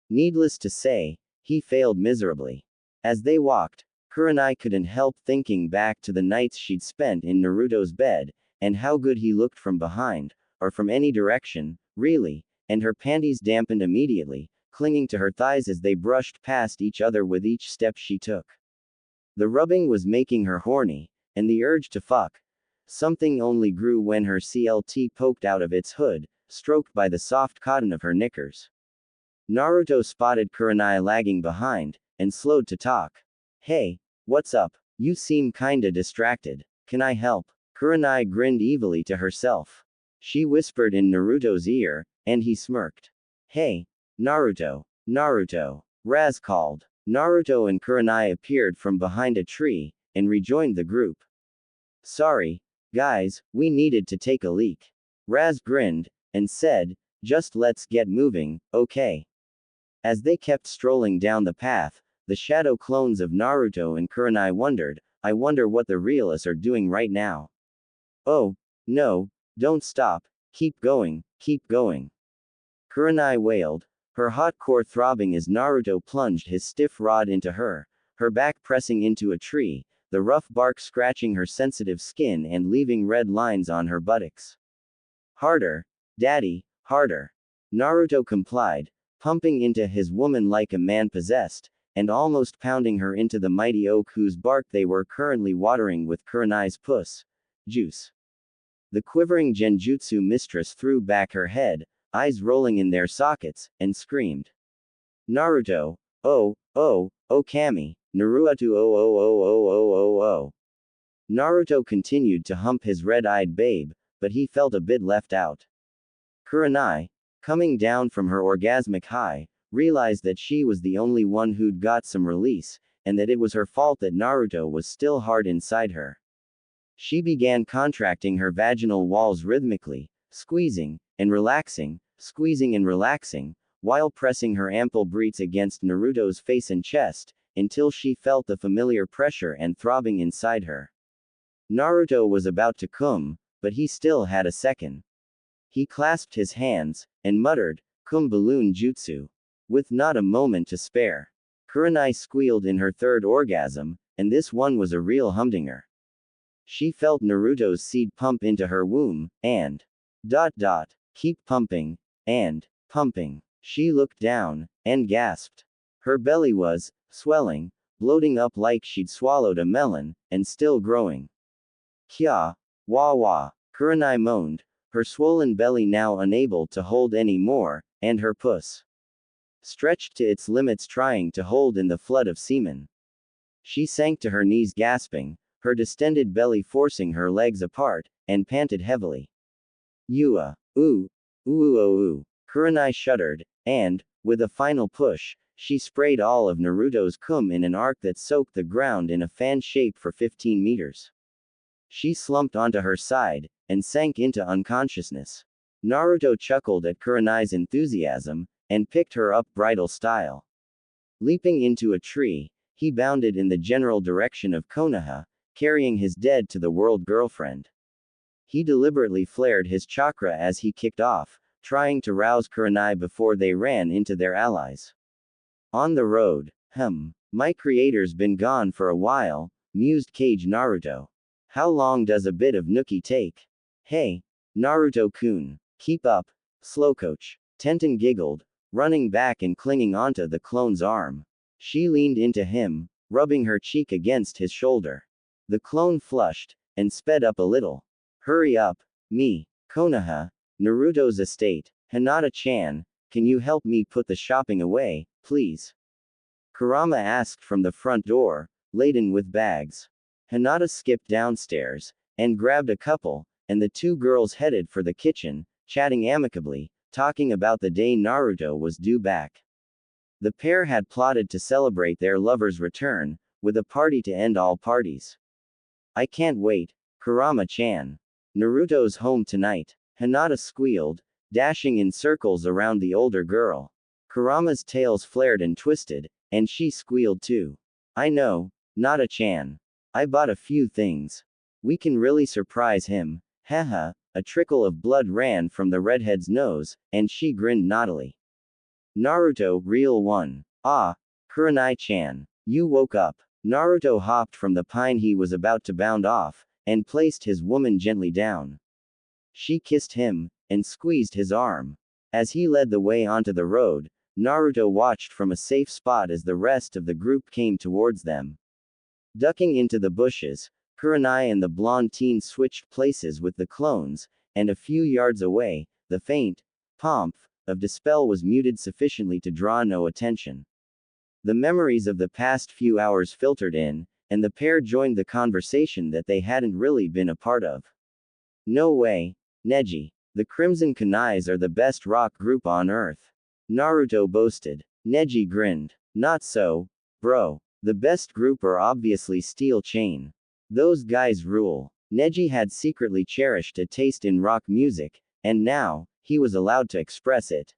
Needless to say, he failed miserably. As they walked, Kurenai couldn't help thinking back to the nights she'd spent in Naruto's bed, and how good he looked from behind, or from any direction, really, and her panties dampened immediately, clinging to her thighs as they brushed past each other with each step she took. The rubbing was making her horny, and the urge to fuck something only grew when her CLT poked out of its hood, stroked by the soft cotton of her knickers. Naruto spotted Kurenai lagging behind, and slowed to talk. Hey, what's up? You seem kinda distracted. Can I help? Kurenai grinned evilly to herself. She whispered in Naruto's ear, and he smirked. Hey, Naruto, Naruto, Raz called. Naruto and Kurenai appeared from behind a tree, and rejoined the group. Sorry, guys, we needed to take a leak. Raz grinned, and said, just let's get moving, okay? As they kept strolling down the path, the shadow clones of Naruto and Kurenai wondered, I wonder what the realists are doing right now. Oh, no, don't stop, keep going, keep going. Kurenai wailed, her hot core throbbing as Naruto plunged his stiff rod into her back pressing into a tree, the rough bark scratching her sensitive skin and leaving red lines on her buttocks. Harder, daddy, harder. Naruto complied, pumping into his woman like a man possessed, and almost pounding her into the mighty oak whose bark they were currently watering with Kurenai's puss juice. The quivering genjutsu mistress threw back her head, eyes rolling in their sockets, and screamed. Naruto, oh, Kami, Naruto oh. Naruto continued to hump his red-eyed babe, but he felt a bit left out. Kurenai, coming down from her orgasmic high, realized that she was the only one who'd got some release, and that it was her fault that Naruto was still hard inside her. She began contracting her vaginal walls rhythmically, squeezing and relaxing, while pressing her ample breasts against Naruto's face and chest, until she felt the familiar pressure and throbbing inside her. Naruto was about to come, but he still had a second. He clasped his hands, and muttered, Kum balloon jutsu. With not a moment to spare. Kurenai squealed in her third orgasm, and this one was a real humdinger. She felt Naruto's seed pump into her womb, and keep pumping, and pumping. She looked down, and gasped. Her belly was swelling, bloating up like she'd swallowed a melon, and still growing. Kya, Wah wah, Kurenai moaned, her swollen belly now unable to hold any more, and her puss stretched to its limits trying to hold in the flood of semen. She sank to her knees gasping, her distended belly forcing her legs apart, and panted heavily. Yua. Ooh. Ooh oh ooh. Kurenai shuddered, and, with a final push, she sprayed all of Naruto's cum in an arc that soaked the ground in a fan shape for 15 meters. She slumped onto her side, and sank into unconsciousness. Naruto chuckled at Kurenai's enthusiasm, and picked her up bridal style. Leaping into a tree, he bounded in the general direction of Konoha, carrying his dead to the world girlfriend. He deliberately flared his chakra as he kicked off, trying to rouse Kurenai before they ran into their allies. On the road, my creator's been gone for a while, mused Kage Naruto. How long does a bit of nookie take? Hey, Naruto-kun, keep up, slowcoach. Tenten giggled, running back and clinging onto the clone's arm. She leaned into him, rubbing her cheek against his shoulder. The clone flushed, and sped up a little. Hurry up, Konoha, Naruto's estate. Hinata-chan, can you help me put the shopping away, please? Kurama asked from the front door, laden with bags. Hinata skipped downstairs, and grabbed a couple, and the two girls headed for the kitchen, chatting amicably, talking about the day Naruto was due back. The pair had plotted to celebrate their lover's return, with a party to end all parties. I can't wait, Kurama-chan. Naruto's home tonight. Hinata squealed, dashing in circles around the older girl. Kurama's tails flared and twisted, and she squealed too. I know, Nata-chan. I bought a few things. We can really surprise him. Haha. A trickle of blood ran from the redhead's nose, and she grinned naughtily. Naruto, real one. Ah, Kurenai-chan. You woke up. Naruto hopped from the pine he was about to bound off, and placed his woman gently down. She kissed him, and squeezed his arm. As he led the way onto the road, Naruto watched from a safe spot as the rest of the group came towards them. Ducking into the bushes, Kurenai and the blonde teen switched places with the clones, and a few yards away, the faint pomp of dispel was muted sufficiently to draw no attention. The memories of the past few hours filtered in, and the pair joined the conversation that they hadn't really been a part of. No way, Neji. The Crimson Kunais are the best rock group on Earth. Naruto boasted. Neji grinned. Not so, bro. The best group are obviously Steel Chain. Those guys rule. Neji had secretly cherished a taste in rock music, and now, he was allowed to express it.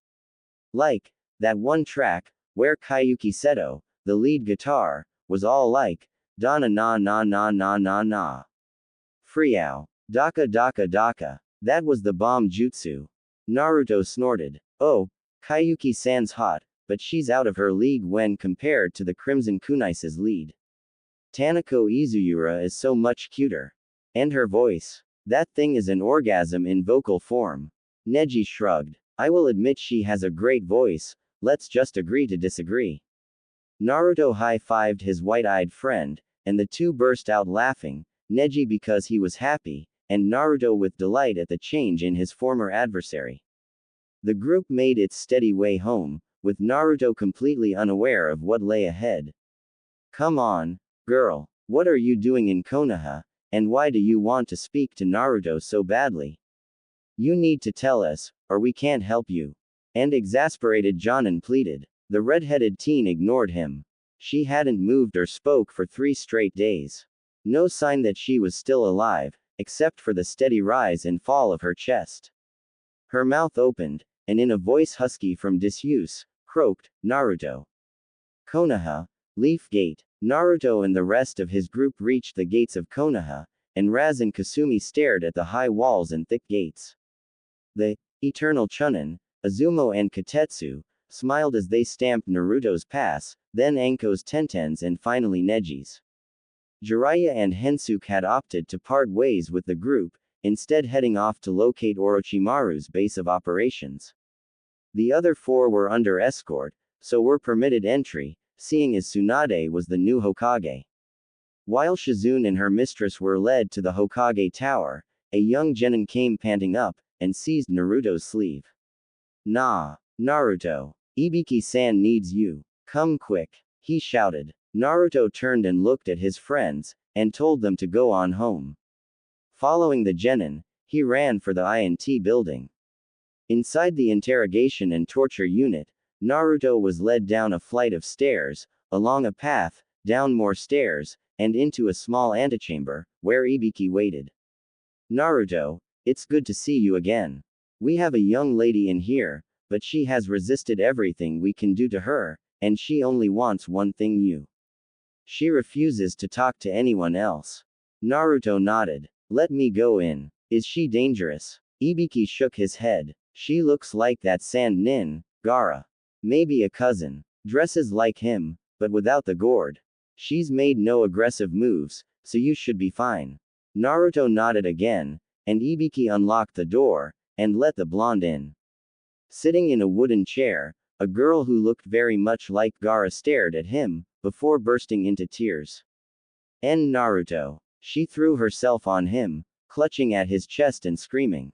Like, that one track, where Kayuki Seto, the lead guitar, was all like, Dana na na na na na na. Friao. Daka daka daka. That was the bomb jutsu. Naruto snorted. Oh, Kayuki-san's hot, but she's out of her league when compared to the Crimson Kunais' lead. Tanako Izuyura is so much cuter. And her voice. That thing is an orgasm in vocal form. Neji shrugged. I will admit she has a great voice, let's just agree to disagree. Naruto high-fived his white-eyed friend, and the two burst out laughing, Neji because he was happy, and Naruto with delight at the change in his former adversary. The group made its steady way home, with Naruto completely unaware of what lay ahead. Come on, girl, what are you doing in Konoha, and why do you want to speak to Naruto so badly? You need to tell us, or we can't help you. And exasperated Jonin pleaded. The red-headed teen ignored him. She hadn't moved or spoke for 3 straight days. No sign that she was still alive, except for the steady rise and fall of her chest. Her mouth opened, and in a voice husky from disuse, croaked, Naruto. Konoha, Leaf Gate. Naruto and the rest of his group reached the gates of Konoha, and Raz and Kasumi stared at the high walls and thick gates. The eternal Chunin, Azumo and Katetsu, smiled as they stamped Naruto's pass, then Anko's Tenten's and finally Neji's. Jiraiya and Hensuke had opted to part ways with the group, instead heading off to locate Orochimaru's base of operations. The other 4 were under escort, so were permitted entry, seeing as Tsunade was the new Hokage. While Shizune and her mistress were led to the Hokage Tower, a young genin came panting up, and seized Naruto's sleeve. Nah, Naruto. Ibiki-san needs you. Come quick. He shouted. Naruto turned and looked at his friends, and told them to go on home. Following the genin, he ran for the INT building. Inside the interrogation and torture unit, Naruto was led down a flight of stairs, along a path, down more stairs, and into a small antechamber, where Ibiki waited. Naruto, it's good to see you again. We have a young lady in here, but she has resisted everything we can do to her, and she only wants one thing you. She refuses to talk to anyone else. Naruto nodded. Let me go in. Is she dangerous? Ibiki shook his head. She looks like that sand nin, Gaara. Maybe a cousin. Dresses like him, but without the gourd. She's made no aggressive moves, so you should be fine. Naruto nodded again, and Ibiki unlocked the door, and let the blonde in. Sitting in a wooden chair, a girl who looked very much like Gaara stared at him, before bursting into tears. Naruto. She threw herself on him, clutching at his chest and screaming.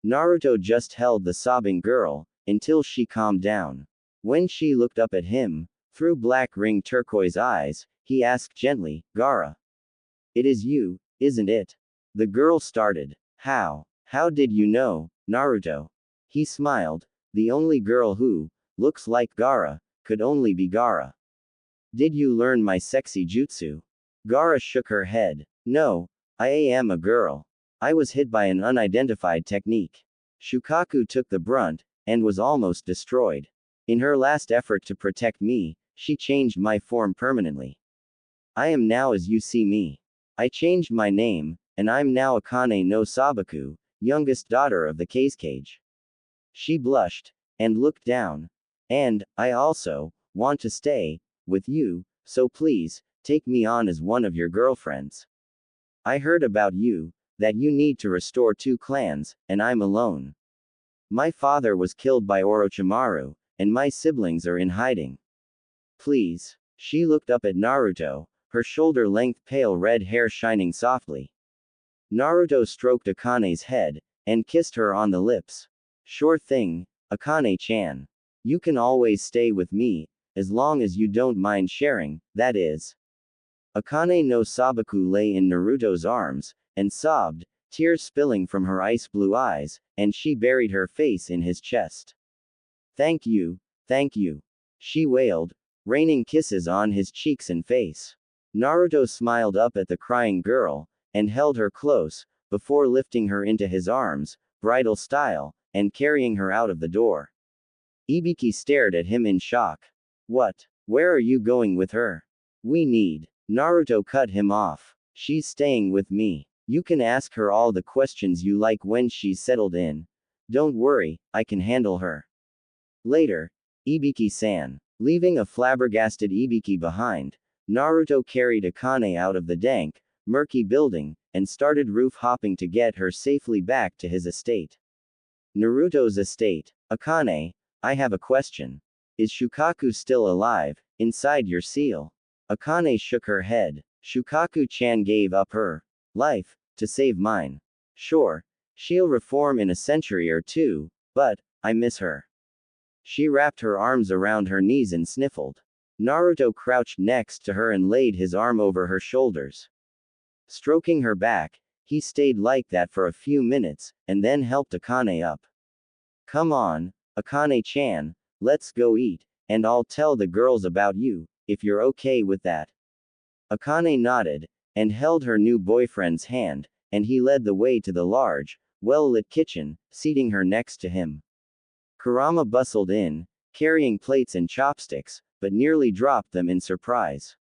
Naruto just held the sobbing girl, until she calmed down. When she looked up at him, through black ring turquoise eyes, he asked gently, Gaara. It is you, isn't it? The girl started. How did you know, Naruto? He smiled. The only girl who looks like Gaara could only be Gaara. Did you learn my sexy jutsu? Gaara shook her head. No, I am a girl. I was hit by an unidentified technique. Shukaku took the brunt, and was almost destroyed. In her last effort to protect me, she changed my form permanently. I am now as you see me. I changed my name, and I'm now Akane no Sabaku, youngest daughter of the Kazekage. She blushed, and looked down. And, I also, want to stay, with you, so please, take me on as one of your girlfriends. I heard about you, that you need to restore 2 clans, and I'm alone. My father was killed by Orochimaru, and my siblings are in hiding. Please. She looked up at Naruto, her shoulder-length pale red hair shining softly. Naruto stroked Akane's head, and kissed her on the lips. Sure thing, Akane-chan. You can always stay with me, as long as you don't mind sharing, that is. Akane no Sabaku lay in Naruto's arms, and sobbed, tears spilling from her ice-blue eyes, and she buried her face in his chest. Thank you, she wailed, raining kisses on his cheeks and face. Naruto smiled up at the crying girl, and held her close, before lifting her into his arms, bridal style, and carrying her out of the door. Ibiki stared at him in shock. What? Where are you going with her? We need. Naruto cut him off. She's staying with me. You can ask her all the questions you like when she's settled in. Don't worry, I can handle her. Later, Ibiki-san. Leaving a flabbergasted Ibiki behind, Naruto carried Akane out of the dank, murky building, and started roof hopping to get her safely back to his estate. Naruto's estate. Akane, I have a question. Is Shukaku still alive, inside your seal? Akane shook her head. Shukaku-chan gave up her life, to save mine. Sure, she'll reform in a century or two, but, I miss her. She wrapped her arms around her knees and sniffled. Naruto crouched next to her and laid his arm over her shoulders. Stroking her back, he stayed like that for a few minutes, and then helped Akane up. Come on, Akane-chan, let's go eat, and I'll tell the girls about you, if you're okay with that. Akane nodded, and held her new boyfriend's hand, and he led the way to the large, well-lit kitchen, seating her next to him. Kurama bustled in, carrying plates and chopsticks, but nearly dropped them in surprise.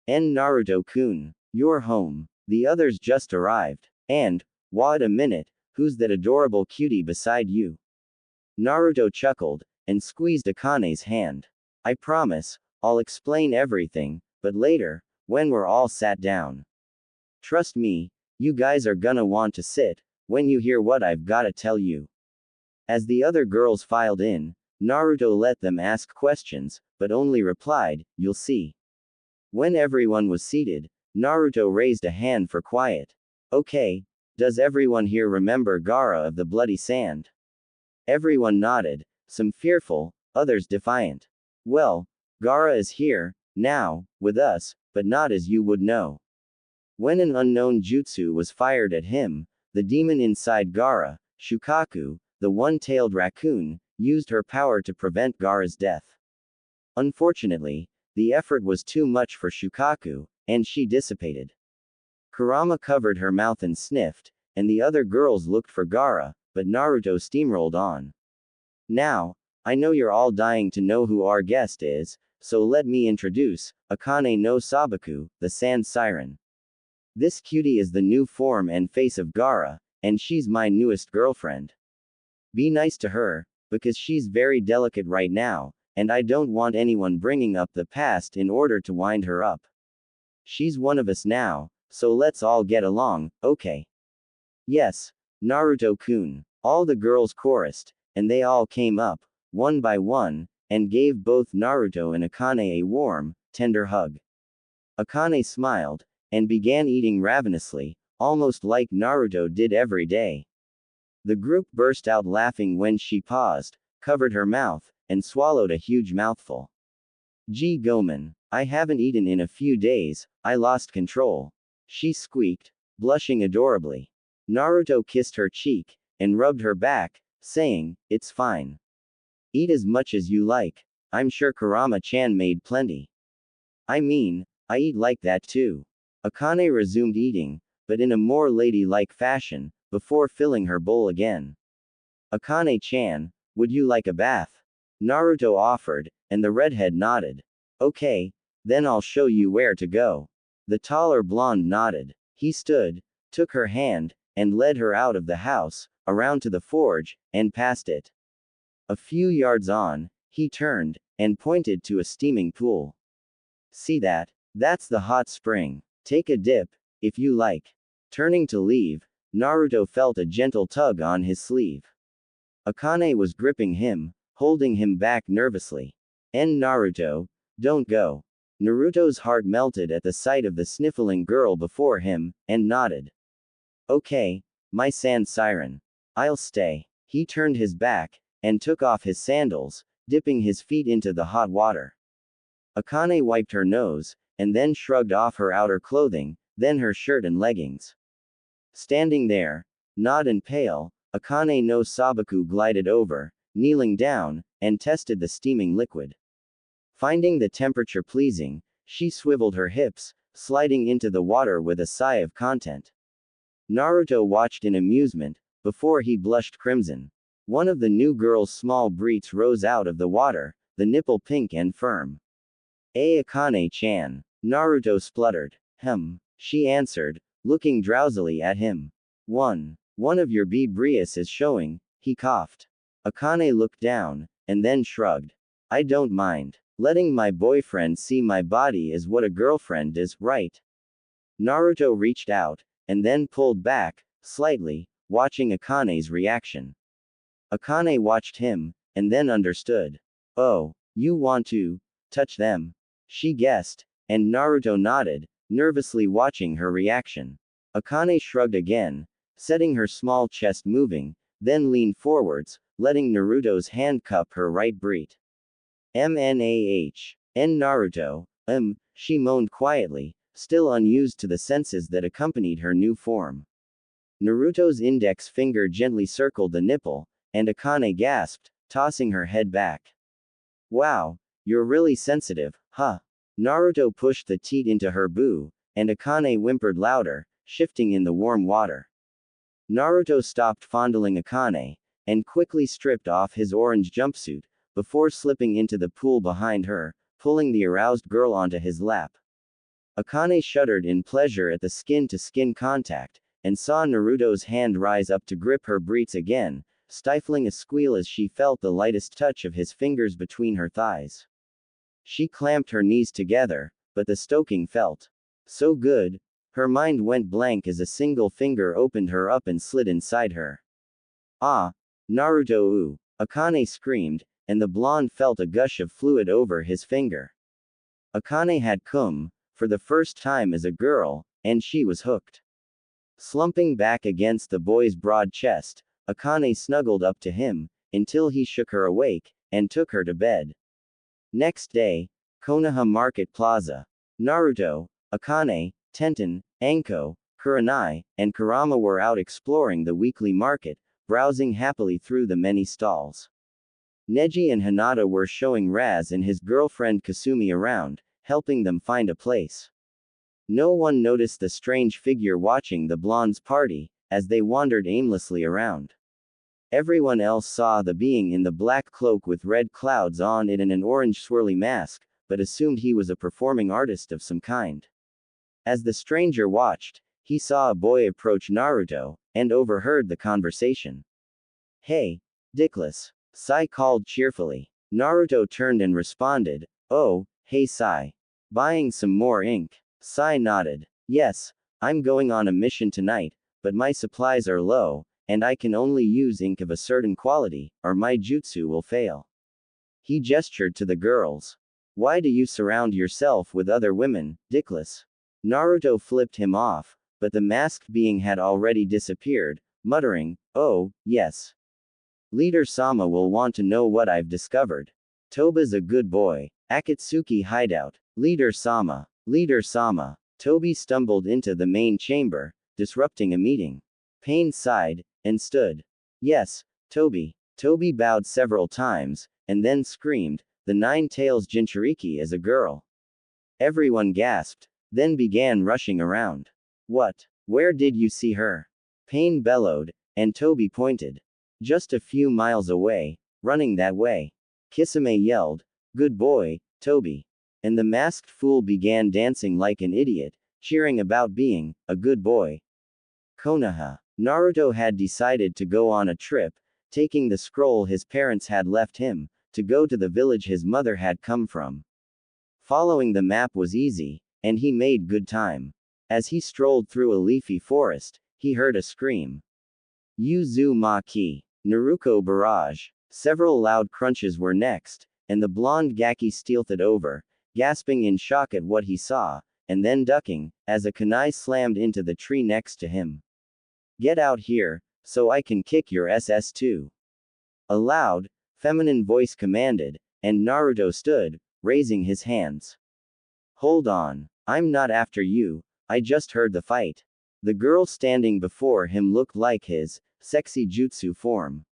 Naruto-kun, you're home. The others just arrived. And, wait a minute, who's that adorable cutie beside you? Naruto chuckled, and squeezed Akane's hand. I promise, I'll explain everything, but later, when we're all sat down. Trust me, you guys are gonna want to sit, when you hear what I've gotta tell you. As the other girls filed in, Naruto let them ask questions, but only replied, you'll see. When everyone was seated, Naruto raised a hand for quiet. Okay, Does everyone here remember Gaara of the Bloody Sand? Everyone nodded, some fearful, others defiant. Well, Gaara is here, now, with us, but not as you would know. When an unknown jutsu was fired at him, the demon inside Gaara, Shukaku, the one-tailed raccoon, used her power to prevent Gaara's death. Unfortunately, the effort was too much for Shukaku, and she dissipated. Kurama covered her mouth and sniffed, and the other girls looked for Gaara, but Naruto steamrolled on. Now, I know you're all dying to know who our guest is, so let me introduce, Akane no Sabaku, the Sand Siren. This cutie is the new form and face of Gaara, and she's my newest girlfriend. Be nice to her, because she's very delicate right now, and I don't want anyone bringing up the past in order to wind her up. She's one of us now, so let's all get along, okay? Yes, Naruto-kun. All the girls chorused, and they all came up, one by one, and gave both Naruto and Akane a warm, tender hug. Akane smiled, and began eating ravenously, almost like Naruto did every day. The group burst out laughing when she paused, covered her mouth, and swallowed a huge mouthful. Gee Goman, I haven't eaten in a few days, I lost control. She squeaked, blushing adorably. Naruto kissed her cheek, and rubbed her back, saying, it's fine. Eat as much as you like. I'm sure Kurama-chan made plenty. I mean, I eat like that too. Akane resumed eating, but in a more ladylike fashion, before filling her bowl again. Akane-chan, would you like a bath? Naruto offered, and the redhead nodded. Okay, then I'll show you where to go. The taller blonde nodded. He stood, took her hand, and led her out of the house, around to the forge, and past it. A few yards on, he turned, and pointed to a steaming pool. See that? That's the hot spring. Take a dip, if you like. Turning to leave, Naruto felt a gentle tug on his sleeve. Akane was gripping him, holding him back nervously. Naruto, don't go. Naruto's heart melted at the sight of the sniffling girl before him, and nodded. Okay, my sand siren. I'll stay. He turned his back, and took off his sandals, dipping his feet into the hot water. Akane wiped her nose, and then shrugged off her outer clothing, then her shirt and leggings. Standing there, gnawed and pale, Akane no Sabaku glided over, kneeling down, and tested the steaming liquid. Finding the temperature pleasing, she swiveled her hips, sliding into the water with a sigh of content. Naruto watched in amusement, before he blushed crimson. One of the new girl's small breasts rose out of the water, the nipple pink and firm. Akane-chan. Naruto spluttered. She answered, looking drowsily at him. One of your B-breasts is showing, he coughed. Akane looked down, and then shrugged. I don't mind. Letting my boyfriend see my body is what a girlfriend is, right? Naruto reached out, and then pulled back, slightly, watching Akane's reaction. Akane watched him, and then understood. Oh, you want to touch them? She guessed, and Naruto nodded, nervously watching her reaction. Akane shrugged again, setting her small chest moving, then leaned forwards, letting Naruto's hand cup her right breast. Naruto, she moaned quietly, still unused to the senses that accompanied her new form. Naruto's index finger gently circled the nipple, and Akane gasped, tossing her head back. Wow, you're really sensitive, huh? Naruto pushed the teat into her boo, and Akane whimpered louder, shifting in the warm water. Naruto stopped fondling Akane, and quickly stripped off his orange jumpsuit, before slipping into the pool behind her, pulling the aroused girl onto his lap. Akane shuddered in pleasure at the skin-to-skin contact, and saw Naruto's hand rise up to grip her breasts again, stifling a squeal as she felt the lightest touch of his fingers between her thighs. She clamped her knees together, but the stoking felt so good, her mind went blank as a single finger opened her up and slid inside her. Ah! Naruto ooh! Akane screamed, and the blonde felt a gush of fluid over his finger. Akane had come, for the first time as a girl, and she was hooked. Slumping back against the boy's broad chest, Akane snuggled up to him, until he shook her awake, and took her to bed. Next day, Konoha Market Plaza. Naruto, Akane, Tenten, Anko, Kurenai, and Kurama were out exploring the weekly market, browsing happily through the many stalls. Neji and Hinata were showing Raz and his girlfriend Kasumi around, helping them find a place. No one noticed the strange figure watching the blonde's party, as they wandered aimlessly around. Everyone else saw the being in the black cloak with red clouds on it and an orange swirly mask, but assumed he was a performing artist of some kind. As the stranger watched, he saw a boy approach Naruto, and overheard the conversation. "Hey, Dickless," Sai called cheerfully. Naruto turned and responded, "Oh, hey Sai. Buying some more ink?" Sai nodded. "Yes, I'm going on a mission tonight, but my supplies are low, and I can only use ink of a certain quality, or my jutsu will fail." He gestured to the girls. "Why do you surround yourself with other women, Dickless?" Naruto flipped him off, but the masked being had already disappeared, muttering, "Oh, yes. Leader Sama will want to know what I've discovered. Toba's a good boy. Akatsuki hideout. Leader Sama. Leader Sama." Toby stumbled into the main chamber, disrupting a meeting. Pain sighed, and stood. "Yes, Toby." Toby bowed several times, and then screamed, "The Nine Tails Jinchuriki is a girl." Everyone gasped, then began rushing around. "What? Where did you see her?" Pain bellowed, and Toby pointed. "Just a few miles away, running that way." Kisame yelled, "Good boy, Toby." And the masked fool began dancing like an idiot, cheering about being a good boy. Konoha. Naruto had decided to go on a trip, taking the scroll his parents had left him, to go to the village his mother had come from. Following the map was easy, and he made good time. As he strolled through a leafy forest, he heard a scream. Uzumaki. Naruto barrage. Several loud crunches were next, and the blonde Gaki stealthed over, gasping in shock at what he saw, and then ducking, as a kunai slammed into the tree next to him. "Get out here, so I can kick your SS too." A loud, feminine voice commanded, and Naruto stood, raising his hands. "Hold on. I'm not after you, I just heard the fight." The girl standing before him looked like his sexy jutsu form.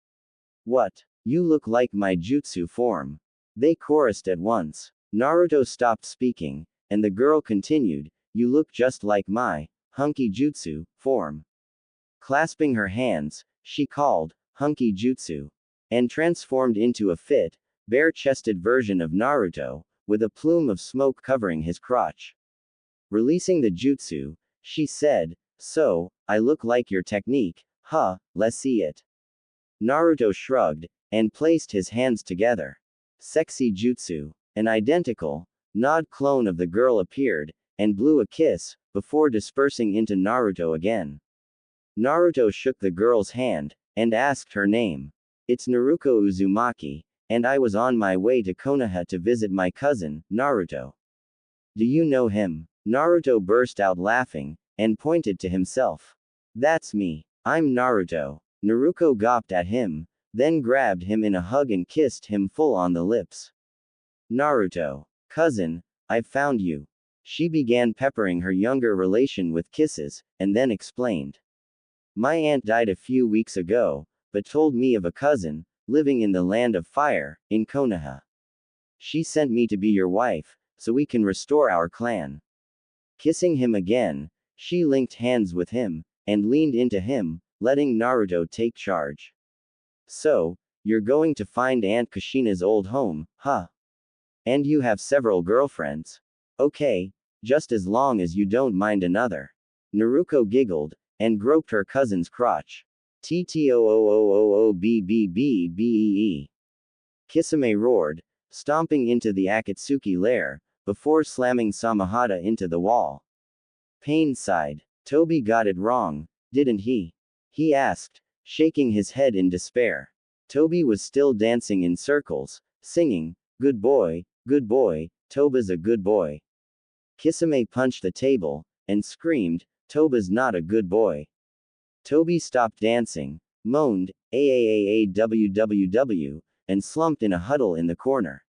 "What? You look like my jutsu form." They chorused at once. Naruto stopped speaking, and the girl continued, "You look just like my hunky jutsu form." Clasping her hands, she called, "Hunky jutsu," and transformed into a fit, bare-chested version of Naruto, with a plume of smoke covering his crotch. Releasing the jutsu, she said, "So, I look like your technique, huh? Let's see it." Naruto shrugged, and placed his hands together. Sexy jutsu. An identical, nod clone of the girl appeared, and blew a kiss, before dispersing into Naruto again. Naruto shook the girl's hand, and asked her name. "It's Naruko Uzumaki, and I was on my way to Konoha to visit my cousin, Naruto." "Do you know him?" Naruto burst out laughing, and pointed to himself. "That's me. I'm Naruto." Naruto gawped at him, then grabbed him in a hug and kissed him full on the lips. "Naruto. Cousin, I've found you." She began peppering her younger relation with kisses, and then explained. "My aunt died a few weeks ago, but told me of a cousin, living in the land of fire, in Konoha. She sent me to be your wife, so we can restore our clan." Kissing him again, she linked hands with him, and leaned into him, letting Naruto take charge. "So, you're going to find Aunt Kushina's old home, huh? And you have several girlfriends? Okay, just as long as you don't mind another." Naruto giggled, and groped her cousin's crotch. "TTOOOOOBBBBEE." Kisame roared, stomping into the Akatsuki lair, before slamming Samahata into the wall. Pain sighed. "Toby got it wrong, didn't he?" he asked, shaking his head in despair. Toby was still dancing in circles, singing, good boy, Toba's a good boy." Kisame punched the table, and screamed, "Toba's not a good boy. Toby stopped dancing, moaned, "Aaaawww," and slumped in a huddle in the corner.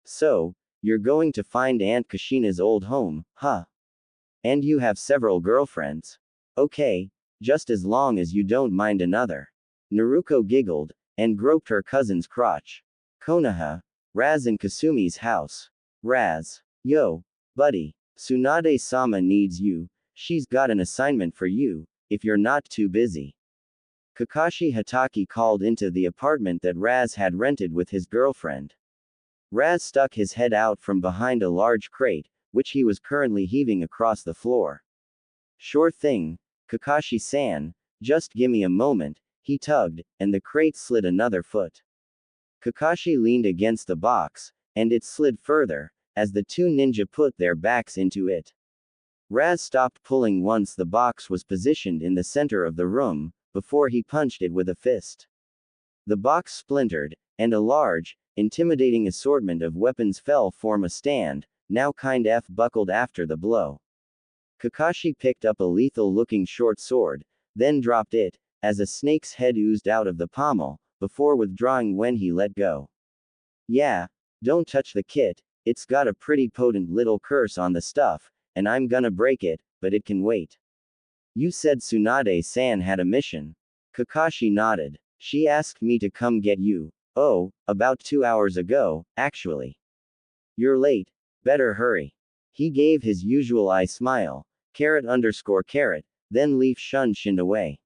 "So, you're going to find Aunt Kashina's old home, huh? And you have several girlfriends? Okay, just as long as you don't mind another." Naruko giggled, and groped her cousin's crotch. "Konoha, Raz and Kasumi's house. Raz. Yo, buddy. Tsunade-sama needs you, she's got an assignment for you, if you're not too busy." Kakashi Hatake called into the apartment that Raz had rented with his girlfriend. Raz stuck his head out from behind a large crate, which he was currently heaving across the floor. "Sure thing, Kakashi-san, just gimme a moment," he tugged, and the crate slid another foot. Kakashi leaned against the box, and it slid further, as the two ninja put their backs into it. Raz stopped pulling once the box was positioned in the center of the room, before he punched it with a fist. The box splintered, and a large, intimidating assortment of weapons fell from a stand, now kind of buckled after the blow. Kakashi picked up a lethal-looking short sword, then dropped it, as a snake's head oozed out of the pommel, before withdrawing when he let go. "Yeah, don't touch the kit, it's got a pretty potent little curse on the stuff, and I'm gonna break it, but it can wait." "You said Tsunade-san had a mission." Kakashi nodded. "She asked me to come get you. Oh, about 2 hours ago, actually. You're late. Better hurry." He gave his usual eye smile, __, then leaf shunned away.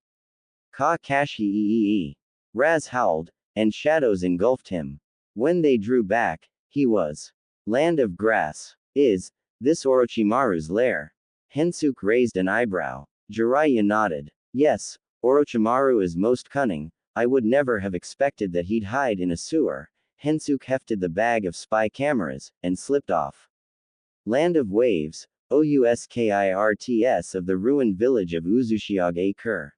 Kakashi. Raz howled, and shadows engulfed him. When they drew back, he was. "Land of Grass. Is this Orochimaru's lair?" Hensuke raised an eyebrow. Jiraiya nodded. "Yes, Orochimaru is most cunning. I would never have expected that he'd hide in a sewer." Hensuke hefted the bag of spy cameras, and slipped off. "Land of Waves, Ouskirts of the ruined village of Uzushiage-kur.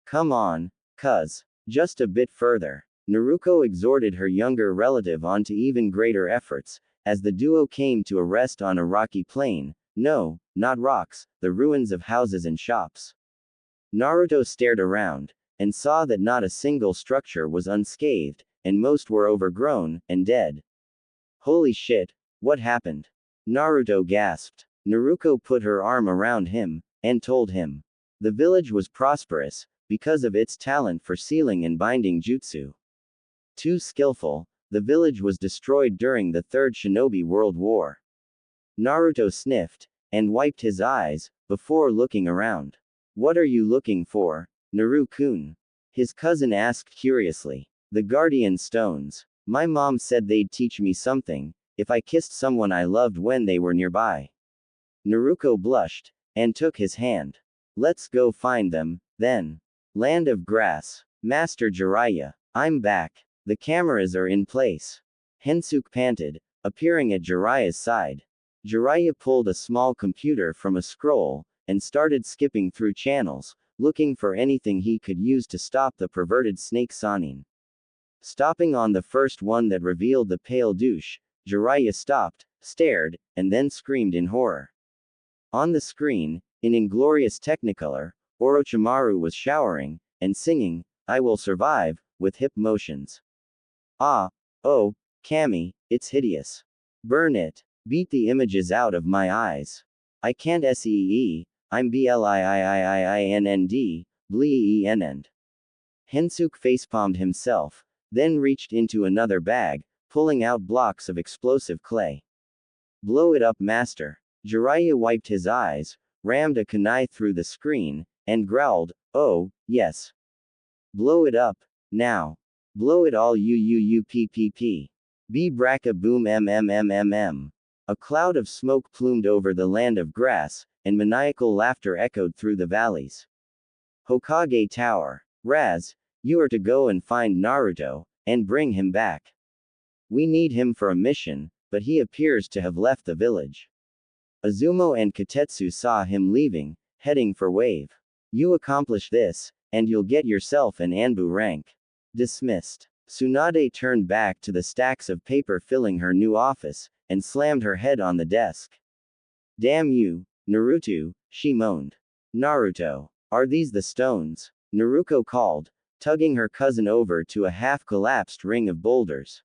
Come on, cuz. Just a bit further." Naruko exhorted her younger relative on to even greater efforts, as the duo came to a rest on a rocky plain. No, not rocks, the ruins of houses and shops. Naruto stared around, and saw that not a single structure was unscathed, and most were overgrown, and dead. "Holy shit, what happened?" Naruto gasped. Naruko put her arm around him, and told him. The village was prosperous, because of its talent for sealing and binding jutsu. Too skillful, the village was destroyed during the Third Shinobi World War. Naruto sniffed, and wiped his eyes, before looking around. "What are you looking for, Naru-kun?" his cousin asked curiously. "The guardian stones. My mom said they'd teach me something, if I kissed someone I loved when they were nearby." Naruko blushed, and took his hand. "Let's go find them, then." Land of Grass. "Master Jiraiya, I'm back. The cameras are in place." Hensuke panted, appearing at Jiraiya's side. Jiraiya pulled a small computer from a scroll, and started skipping through channels, looking for anything he could use to stop the perverted snake Sanin. Stopping on the first one that revealed the pale douche, Jiraiya stopped, stared, and then screamed in horror. On the screen, in inglorious technicolor, Orochimaru was showering, and singing, "I Will Survive," with hip motions. "Ah, oh, Kami, it's hideous. Burn it. Beat the images out of my eyes. I can't see, I'm bliiiiinned, bleenned." Hensuke facepalmed himself, then reached into another bag, pulling out blocks of explosive clay. "Blow it up, master." Jiraiya wiped his eyes, rammed a kunai through the screen, and growled, "Oh, yes. Blow it up, now. Blow it all uuuppp. B bracka boom mmmmm. A cloud of smoke plumed over the land of grass, and maniacal laughter echoed through the valleys. Hokage Tower. "Raz, you are to go and find Naruto, and bring him back. We need him for a mission, but he appears to have left the village." Azumo and Katetsu saw him leaving, heading for Wave. "You accomplish this, and you'll get yourself an Anbu rank." Dismissed. Tsunade turned back to the stacks of paper filling her new office, and slammed her head on the desk. "Damn you, Naruto," she moaned. "Naruto. Are these the stones? Naruto called, tugging her cousin over to a half-collapsed ring of boulders.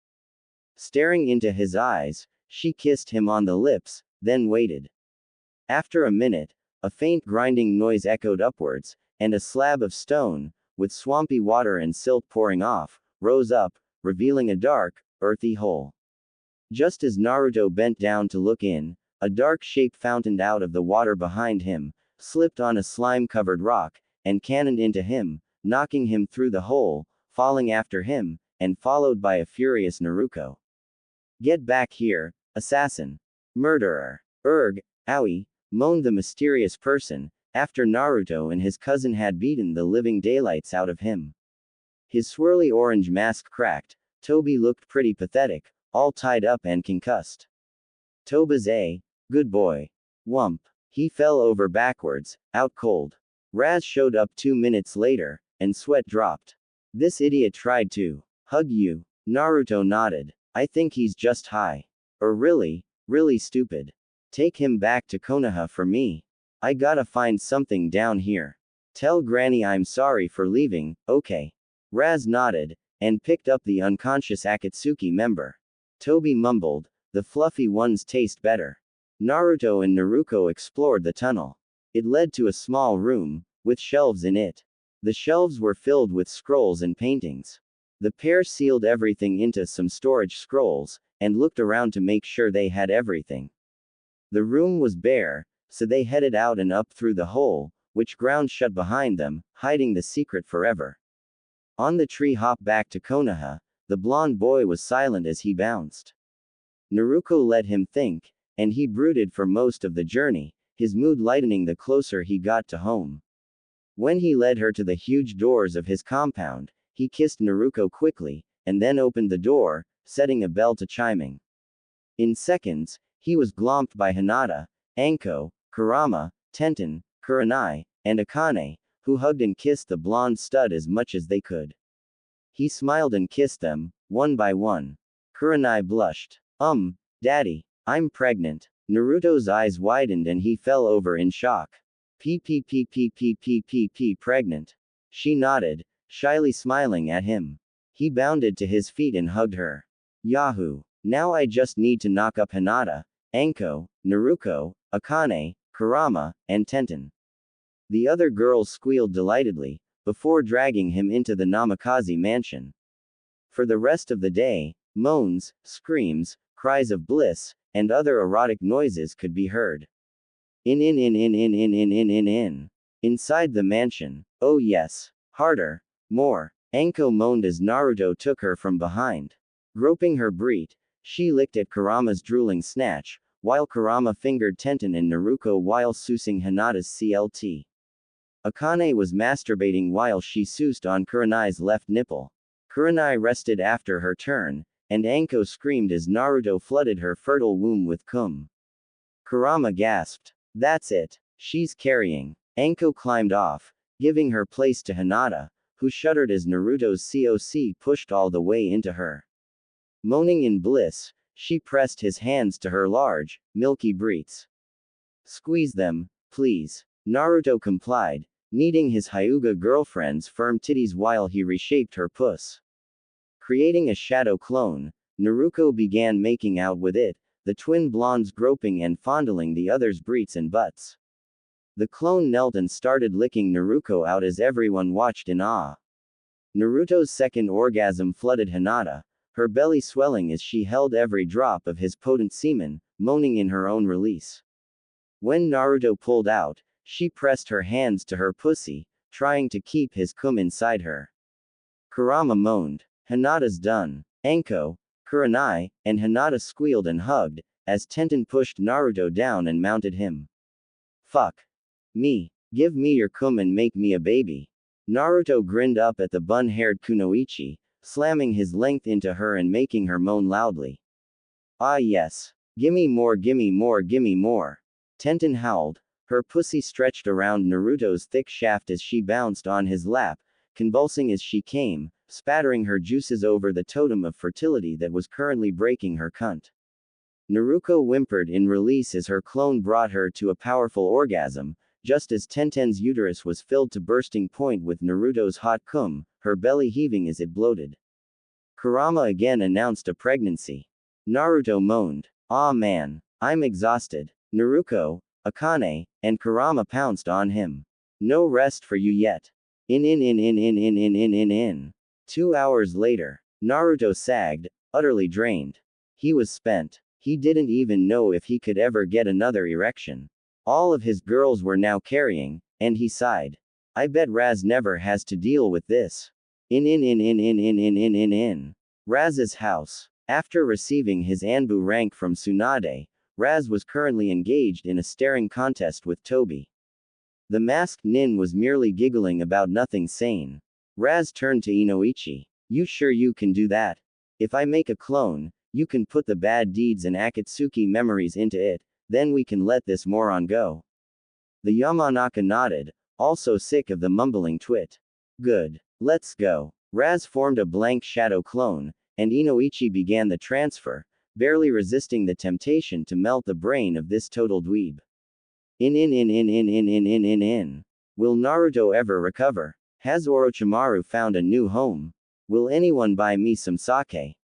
Staring into his eyes, she kissed him on the lips, then waited. After a minute, a faint grinding noise echoed upwards, and a slab of stone, with swampy water and silt pouring off, rose up, revealing a dark, earthy hole. Just as Naruto bent down to look in, a dark shape fountained out of the water behind him, slipped on a slime-covered rock, and cannoned into him, knocking him through the hole, falling after him, and followed by a furious Naruto. Get back here, assassin. Murderer. Erg, owie, moaned the mysterious person, after Naruto and his cousin had beaten the living daylights out of him. His swirly orange mask cracked. Toby looked pretty pathetic, all tied up and concussed. Toba's a good boy. Wump. He fell over backwards, out cold. Raz showed up 2 minutes later, and sweat dropped. This idiot tried to hug you. Naruto nodded. I think he's just high. Or really stupid. Take him back to Konoha for me. I gotta find something down here. Tell Granny I'm sorry for leaving, okay. Raz nodded, and picked up the unconscious Akatsuki member. Toby mumbled, the fluffy ones taste better. Naruto and Naruto explored the tunnel. It led to a small room, with shelves in it. The shelves were filled with scrolls and paintings. The pair sealed everything into some storage scrolls, and looked around to make sure they had everything. The room was bare, so they headed out and up through the hole, which ground shut behind them, hiding the secret forever. On the tree hop back to Konoha, the blonde boy was silent as he bounced. Naruto let him think, and he brooded for most of the journey, his mood lightening the closer he got to home. When he led her to the huge doors of his compound, he kissed Naruto quickly, and then opened the door, setting a bell to chiming. In seconds, he was glomped by Hinata, Anko, Kurama, Tenten, Kurenai, and Akane, who hugged and kissed the blonde stud as much as they could. He smiled and kissed them, one by one. Kurenai blushed. Daddy, I'm pregnant. Naruto's eyes widened and he fell over in shock. Pregnant. She nodded, shyly smiling at him. He bounded to his feet and hugged her. Yahoo! Now I just need to knock up Hinata, Anko, Naruto, Akane, Kurama, and Tenten. The other girls squealed delightedly, before dragging him into the Namikaze mansion. For the rest of the day, moans, screams, cries of bliss, and other erotic noises could be heard. Inside the mansion. Oh yes. Harder. More. Anko moaned as Naruto took her from behind. Groping her breet, she licked at Kurama's drooling snatch, while Kurama fingered Tenten and Naruto while sousing Hinata's CLT. Akane was masturbating while she soused on Kurenai's left nipple. Kurenai rested after her turn, and Anko screamed as Naruto flooded her fertile womb with cum. Kurama gasped. That's it. She's carrying. Anko climbed off, giving her place to Hinata, who shuddered as Naruto's COC pushed all the way into her. Moaning in bliss, she pressed his hands to her large, milky breets. Squeeze them, please. Naruto complied, kneading his Hyuga girlfriend's firm titties while he reshaped her puss. Creating a shadow clone, Naruto began making out with it, the twin blondes groping and fondling the other's breets and butts. The clone knelt and started licking Naruto out as everyone watched in awe. Naruto's second orgasm flooded Hinata, her belly swelling as she held every drop of his potent semen, moaning in her own release. When Naruto pulled out, she pressed her hands to her pussy, trying to keep his cum inside her. Kurama moaned. Hinata's done. Anko, Kurenai, and Hinata squealed and hugged, as Tenten pushed Naruto down and mounted him. Fuck me. Give me your cum and make me a baby. Naruto grinned up at the bun-haired Kunoichi, slamming his length into her and making her moan loudly. Ah yes. Gimme more, gimme more, gimme more. Tenten howled, her pussy stretched around Naruto's thick shaft as she bounced on his lap, convulsing as she came, spattering her juices over the totem of fertility that was currently breaking her cunt. Naruto whimpered in release as her clone brought her to a powerful orgasm, just as Tenten's uterus was filled to bursting point with Naruto's hot cum, her belly heaving as it bloated. Kurama again announced a pregnancy. Naruto moaned. "Ah man, I'm exhausted." Naruto, Akane, and Kurama pounced on him. "No rest for you yet." In. 2 hours later, Naruto sagged, utterly drained. He was spent. He didn't even know if he could ever get another erection. All of his girls were now carrying, and he sighed. "I bet Raz never has to deal with this." In. Raz's house. After receiving his Anbu rank from Tsunade, Raz was currently engaged in a staring contest with Toby. The masked nin was merely giggling about nothing sane. Raz turned to Inoichi. "You sure you can do that? If I make a clone, you can put the bad deeds and Akatsuki memories into it, then we can let this moron go." The Yamanaka nodded, also sick of the mumbling twit. "Good. Let's go." Raz formed a blank shadow clone, and Inoichi began the transfer, barely resisting the temptation to melt the brain of this total dweeb. In. Will Naruto ever recover? Has Orochimaru found a new home? Will anyone buy me some sake?